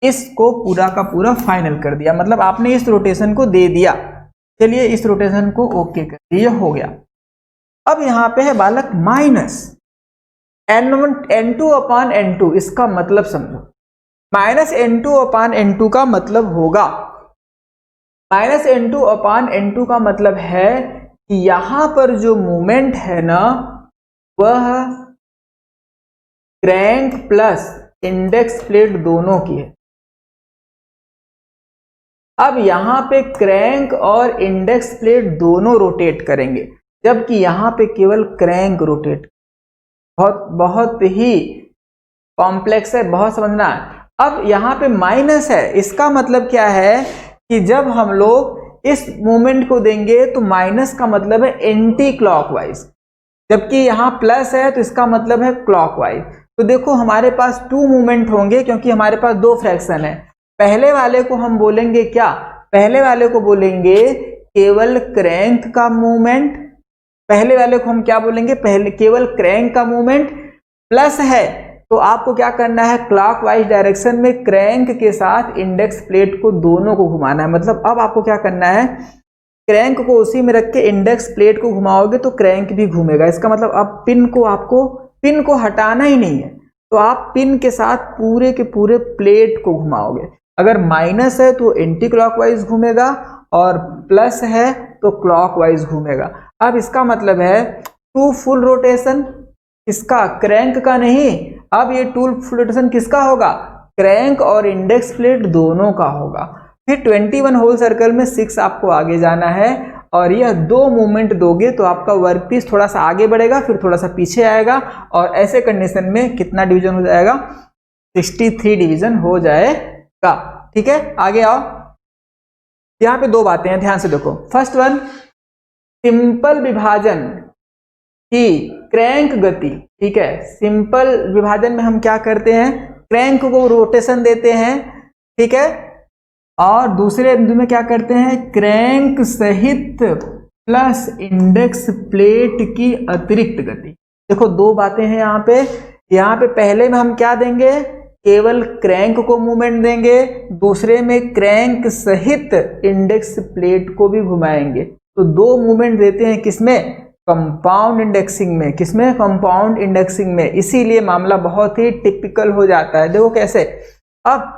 इसको पूरा का पूरा फाइनल कर दिया, मतलब आपने इस रोटेशन को दे दिया। चलिए इस रोटेशन को ओके कर दिया, हो गया। अब यहां पे है बालक माइनस n2/n2, इसका मतलब समझो, माइनस n2/n2 का मतलब होगा, माइनस n2/n2 का मतलब है कि यहां पर जो मूवमेंट है ना, वह क्रैंक प्लस इंडेक्स प्लेट दोनों की है। अब यहां पे क्रैंक और इंडेक्स प्लेट दोनों रोटेट करेंगे, जबकि यहां पे केवल क्रैंक रोटेट। बहुत ही कॉम्प्लेक्स है, बहुत समझना है। अब यहां पे माइनस है, इसका मतलब क्या है कि जब हम लोग इस मूवमेंट को देंगे तो माइनस का मतलब है एंटी क्लॉकवाइज, जबकि यहां प्लस है तो इसका मतलब है क्लॉकवाइज। तो देखो हमारे पास 2 मूवमेंट होंगे, क्योंकि हमारे पास 2 फ्रैक्शन है। पहले वाले को हम बोलेंगे क्या, पहले वाले को बोलेंगे केवल क्रैंक का मूवमेंट, पहले वाले को हम क्या बोलेंगे, पहले केवल क्रैंक का मूवमेंट। प्लस है तो आपको क्या करना है, क्लॉकवाइज डायरेक्शन में क्रैंक के साथ इंडेक्स प्लेट को दोनों को घुमाना है। मतलब अब आपको क्या करना है, क्रैंक को उसी में रख के इंडेक्स प्लेट को घुमाओगे तो क्रैंक भी घूमेगा। इसका मतलब अब पिन को हटाना ही नहीं है, तो आप पिन के साथ पूरे के पूरे प्लेट को घुमाओगे। अगर माइनस है तो एंटी क्लॉकवाइज घूमेगा और प्लस है तो क्लॉकवाइज घूमेगा। अब इसका मतलब है 2 फुल रोटेशन, इसका क्रैंक का नहीं। अब ये 2 फुल रोटेशन किसका होगा, क्रैंक और इंडेक्स प्लेट दोनों का होगा। फिर 21 होल सर्कल में 6 आपको आगे जाना है, और यह 2 मूवमेंट दोगे तो आपका वर्कपीस थोड़ा सा आगे बढ़ेगा, फिर थोड़ा सा पीछे आएगा, और ऐसे कंडीशन में कितना डिवीजन हो जाएगा, 63 डिवीजन हो जाएगा। ठीक है, आगे आओ। यहाँ पे 2 बातें हैं, ध्यान से देखो। फर्स्ट वन, सिंपल विभाजन की क्रैंक गति, ठीक है। सिंपल विभाजन में हम क्या करते हैं, क्रैंक को रोटेशन देते हैं, ठीक है, और दूसरे बिंदु में क्या करते हैं, क्रैंक सहित प्लस इंडेक्स प्लेट की अतिरिक्त गति। देखो 2 बातें हैं यहाँ पे पहले में हम क्या देंगे, केवल क्रैंक को मूवमेंट देंगे, दूसरे में क्रैंक सहित इंडेक्स प्लेट को भी घुमाएंगे। तो 2 मूवमेंट देते हैं, किसमें, कंपाउंड इंडेक्सिंग में। किसमें, कंपाउंड इंडेक्सिंग में। इसीलिए मामला बहुत ही टिपिकल हो जाता है। देखो कैसे, अब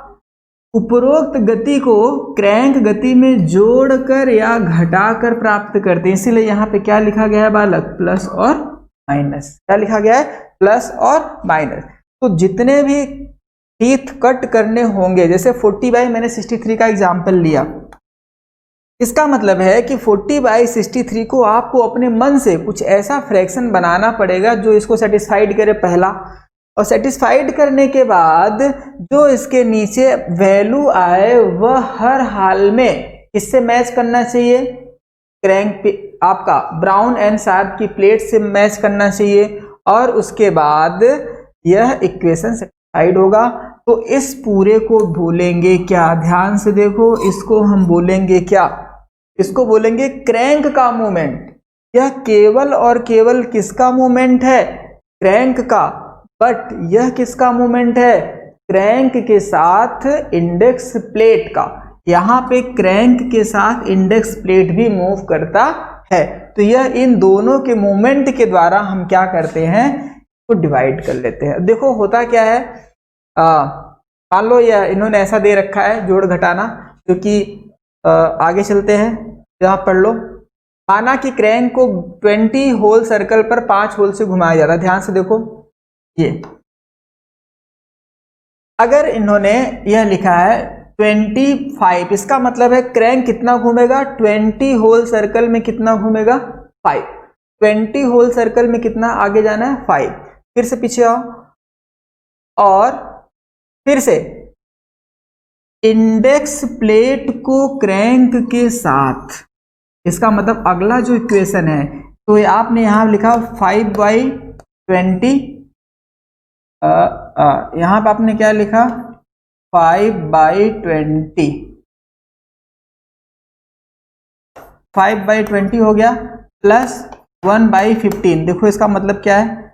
उपरोक्त गति को क्रैंक गति में जोड़कर या घटाकर प्राप्त करते हैं, इसीलिए यहाँ पे क्या लिखा गया है बालक, प्लस और माइनस। क्या लिखा गया है, प्लस और माइनस। तो जितने भी टीथ कट करने होंगे, जैसे 40 मैंने 63 का एग्जाम्पल लिया, इसका मतलब है कि 40/63 को आपको अपने मन से कुछ ऐसा फ्रैक्शन बनाना पड़ेगा जो इसको सेटिस्फाइड करे, पहला। और सेटिस्फाइड करने के बाद जो इसके नीचे वैल्यू आए वह हर हाल में किससे मैच करना चाहिए, क्रैंक पे आपका ब्राउन एंड शार्प की प्लेट से मैच करना चाहिए, और उसके बाद यह इक्वेशन सेटिस्फाइड होगा। तो इस पूरे को बोलेंगे क्या, ध्यान से देखो, इसको हम बोलेंगे क्या, इसको बोलेंगे क्रैंक का मूवमेंट। यह केवल और केवल किसका मूवमेंट है, क्रैंक का, बट यह किसका मूवमेंट है, क्रैंक के साथ इंडेक्स प्लेट का। यहाँ पे क्रैंक के साथ इंडेक्स प्लेट भी मूव करता है। तो यह इन दोनों के मूवमेंट के द्वारा हम क्या करते हैं, तो डिवाइड कर लेते हैं। देखो होता क्या है, मान लो यह इन्होंने ऐसा दे रखा है जोड़ घटाना, जो कि आगे चलते हैं, यहाँ पढ़ लो। माना कि क्रैंक को 20 होल सर्कल पर 5 होल से घुमाया जाता है। ध्यान से देखो, ये अगर इन्होंने यह लिखा है 25, इसका मतलब है क्रैंक कितना घूमेगा, 20 होल सर्कल में कितना घूमेगा, 5। 20 होल सर्कल में कितना आगे जाना है, 5। फिर से पीछे आओ, और फिर से इंडेक्स प्लेट को क्रैंक के साथ, इसका मतलब अगला जो इक्वेशन है, तो ये आपने यहां लिखा 5/20, यहां पर आपने क्या लिखा 5/20, 5/20 हो गया, प्लस 1/15। देखो इसका मतलब क्या है,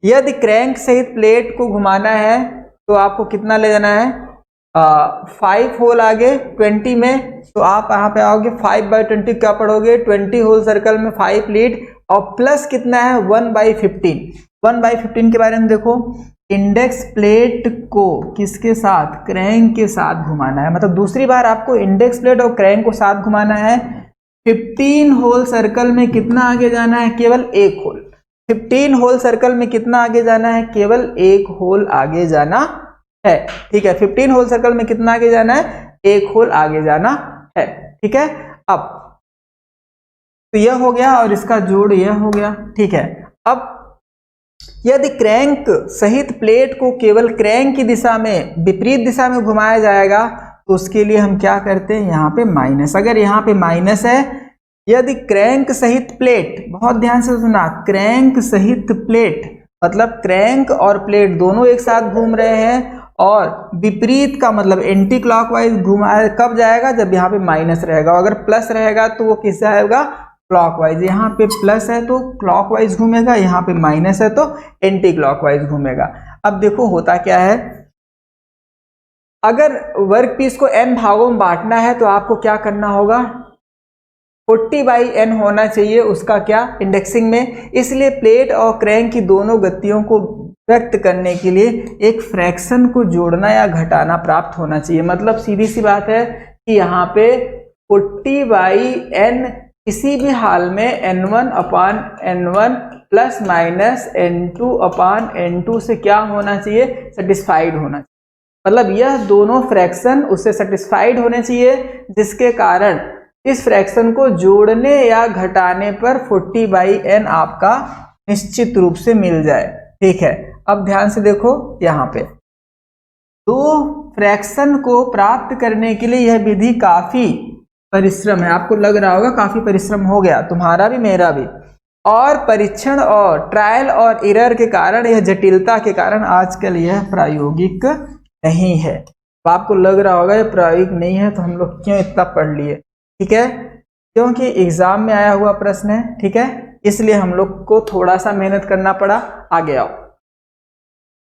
यदि क्रैंक सहित प्लेट को घुमाना है तो आपको कितना ले जाना है, 5 होल आगे 20 में, तो आप यहाँ पे आओगे 5/20 क्या पढ़ोगे, 20 होल सर्कल में 5 लीड, और प्लस कितना है 1/15। 1/15 के बारे में देखो, इंडेक्स प्लेट को किसके साथ, क्रैंक के साथ घुमाना है, मतलब दूसरी बार आपको इंडेक्स प्लेट और क्रैंक को साथ घुमाना है। 15 होल सर्कल में कितना आगे जाना है, केवल 1 होल। 15 होल सर्कल में कितना आगे जाना है, केवल 1 होल आगे जाना है। ठीक है, 15 होल सर्कल में कितना आगे जाना है, 1 होल आगे जाना है। ठीक है, अब तो यह हो गया और इसका जोड़ यह हो गया। ठीक है, अब यदि क्रैंक सहित प्लेट को केवल क्रैंक की दिशा में, विपरीत दिशा में घुमाया जाएगा, तो उसके लिए हम क्या करते हैं, यहाँ पे माइनस। अगर यहाँ पे माइनस है, यदि क्रैंक सहित प्लेट, बहुत ध्यान से सुना, क्रैंक सहित प्लेट मतलब क्रैंक और प्लेट दोनों एक साथ घूम रहे हैं, और विपरीत का मतलब एंटी क्लॉकवाइज घुमाया, कब जाएगा, जब यहाँ पे माइनस रहेगा। अगर प्लस रहेगा तो वो किस जाएगा, क्लॉकवाइज। यहाँ पे प्लस है तो क्लॉकवाइज घूमेगा, यहाँ पे माइनस है तो एंटी क्लॉकवाइज घूमेगा। अब देखो होता क्या है, अगर वर्क पीस को n भागों में बांटना है तो आपको क्या करना होगा, 40/n होना चाहिए उसका क्या, इंडेक्सिंग में। इसलिए प्लेट और क्रैंक की दोनों गतियों को व्यक्त करने के लिए एक फ्रैक्शन को जोड़ना या घटाना प्राप्त होना चाहिए। मतलब सीधी सी बात है कि यहाँ पे 40/n किसी भी हाल में n1/n1 प्लस माइनस n2/n2 से क्या होना चाहिए, सेटिस्फाइड होना चाहिए। मतलब यह दोनों फ्रैक्शन उससे सेटिस्फाइड होने चाहिए, जिसके कारण इस फ्रैक्शन को जोड़ने या घटाने पर 40/n आपका निश्चित रूप से मिल जाए। ठीक है, अब ध्यान से देखो, यहाँ पे दो फ्रैक्शन को प्राप्त करने के लिए यह विधि काफी परिश्रम है। आपको लग रहा होगा काफी परिश्रम हो गया, तुम्हारा भी मेरा भी, और परीक्षण और ट्रायल और एरर के कारण, यह जटिलता के कारण आजकल यह प्रायोगिक नहीं है। तो आपको लग रहा होगा ये प्रायोगिक नहीं है तो हम लोग क्यों इतना पढ़ लिए। ठीक है, क्योंकि एग्जाम में आया हुआ प्रश्न है। ठीक है, इसलिए हम लोग को थोड़ा सा मेहनत करना पड़ा। आगे आओ,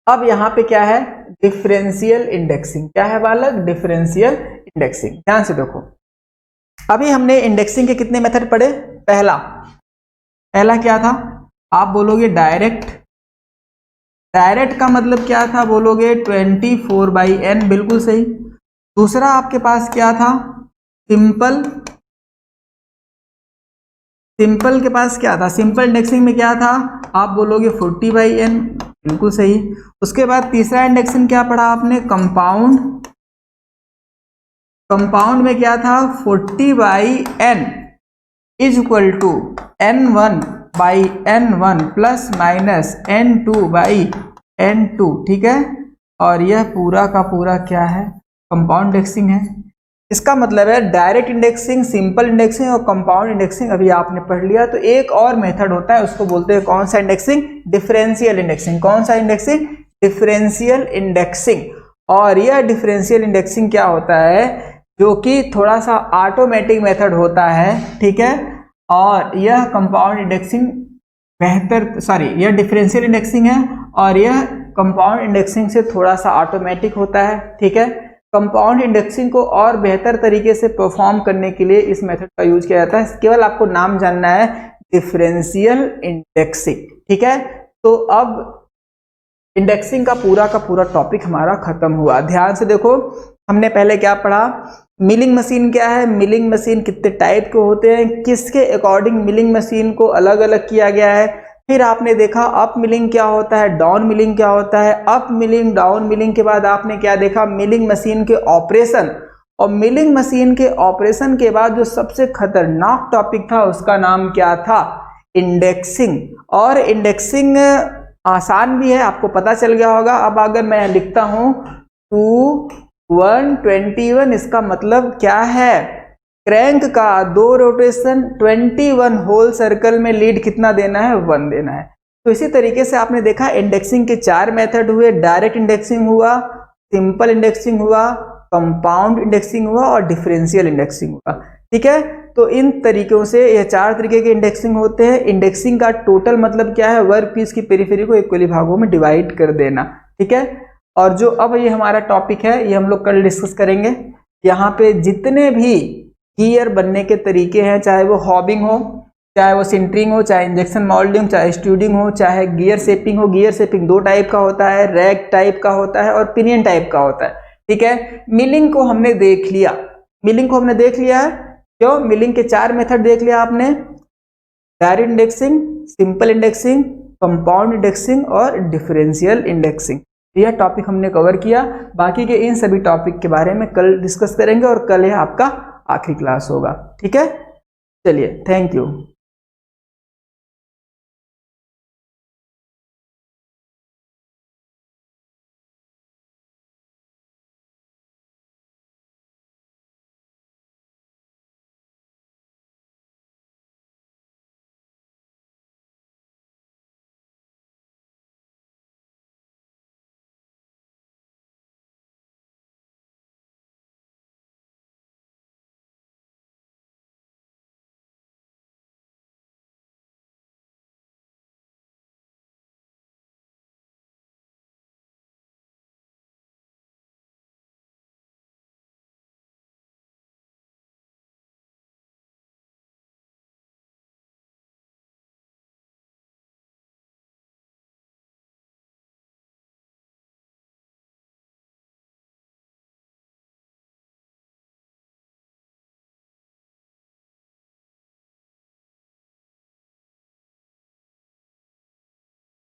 अब यहाँ पे क्या है, डिफरेंशियल इंडेक्सिंग। क्या है बालक, डिफरेंशियल इंडेक्सिंग। ध्यान से देखो, अभी हमने इंडेक्सिंग के कितने मेथड पढ़े, पहला क्या था, आप बोलोगे डायरेक्ट। डायरेक्ट का मतलब क्या था, बोलोगे 24/n, बिल्कुल सही। दूसरा आपके पास क्या था, सिंपल। सिंपल के पास क्या था, सिंपल इंडेक्सिंग में क्या था, आप बोलोगे 40/n, बिल्कुल सही। उसके बाद तीसरा इंडेक्सिंग क्या पढ़ा आपने, कंपाउंड। कंपाउंड में क्या था, 40/n is equal to n1/n1 plus minus n2/n2 N2, ठीक है। और यह पूरा का पूरा क्या है, कंपाउंड इंडेक्सिंग है। इसका मतलब है डायरेक्ट इंडेक्सिंग, सिंपल इंडेक्सिंग और कंपाउंड इंडेक्सिंग अभी आपने पढ़ लिया। तो एक और मेथड होता है, उसको बोलते हैं कौन सा इंडेक्सिंग, डिफरेंशियल इंडेक्सिंग। कौन सा इंडेक्सिंग, डिफरेंशियल इंडेक्सिंग। और यह डिफरेंशियल इंडेक्सिंग क्या होता है, जो कि थोड़ा सा ऑटोमेटिक मेथड होता है, ठीक है। और यह कंपाउंड इंडेक्सिंग यह डिफरेंशियल इंडेक्सिंग है और यह कंपाउंड इंडेक्सिंग से थोड़ा सा ऑटोमेटिक होता है, ठीक है। कंपाउंड इंडेक्सिंग को और बेहतर तरीके से परफॉर्म करने के लिए इस मेथड का यूज किया जाता है। केवल आपको नाम जानना है, डिफरेंशियल इंडेक्सिंग, ठीक है। तो अब इंडेक्सिंग का पूरा टॉपिक हमारा खत्म हुआ। ध्यान से देखो, हमने पहले क्या पढ़ा, मिलिंग मशीन क्या है, मिलिंग मशीन कितने टाइप के होते हैं, किसके अकॉर्डिंग मिलिंग मशीन को अलग अलग किया गया है। फिर आपने देखा अप मिलिंग क्या होता है, डाउन मिलिंग क्या होता है। अप मिलिंग, डाउन मिलिंग के बाद आपने क्या देखा, मिलिंग मशीन के ऑपरेशन। और मिलिंग मशीन के ऑपरेशन के बाद जो सबसे खतरनाक टॉपिक था उसका नाम क्या था, इंडेक्सिंग। और इंडेक्सिंग आसान भी है, आपको पता चल गया होगा। अब अगर मैं लिखता हूं 2121, इसका मतलब क्या है, क्रैंक का 2 रोटेशन 21 होल सर्कल में लीड कितना देना है, 1 देना है। तो इसी तरीके से आपने देखा इंडेक्सिंग के 4 मेथड हुए, डायरेक्ट इंडेक्सिंग हुआ, सिंपल इंडेक्सिंग हुआ, कंपाउंड इंडेक्सिंग हुआ और डिफरेंशियल इंडेक्सिंग हुआ, ठीक है। तो इन तरीकों से यह 4 तरीके के इंडेक्सिंग होते हैं। इंडेक्सिंग का टोटल मतलब क्या है, वर्क पीस की पेरिफेरी को इक्वली भागों में डिवाइड कर देना, ठीक है। और जो अब ये हमारा टॉपिक है ये हम लोग कल डिस्कस करेंगे। यहाँ पे जितने भी गियर बनने के तरीके हैं, चाहे वो हॉबिंग हो, चाहे वो सिंटरिंग हो, चाहे इंजेक्शन मोल्डिंग, चाहे स्टूडिंग हो, चाहे गियर शेपिंग हो। गियर शेपिंग 2 टाइप का होता है, रैक टाइप का होता है और पिनियन टाइप का होता है, ठीक है। मिलिंग को हमने देख लिया, मिलिंग को हमने देख लिया है, क्यों, मिलिंग के 4 मेथड देख लिया आपने, direct indexing, simple indexing, compound indexing और डिफरेंशियल इंडेक्सिंग। यह टॉपिक हमने कवर किया। बाकी के इन सभी टॉपिक के बारे में कल डिस्कस करेंगे और कल यह आपका आखिरी क्लास होगा, ठीक है। चलिए, थैंक यू।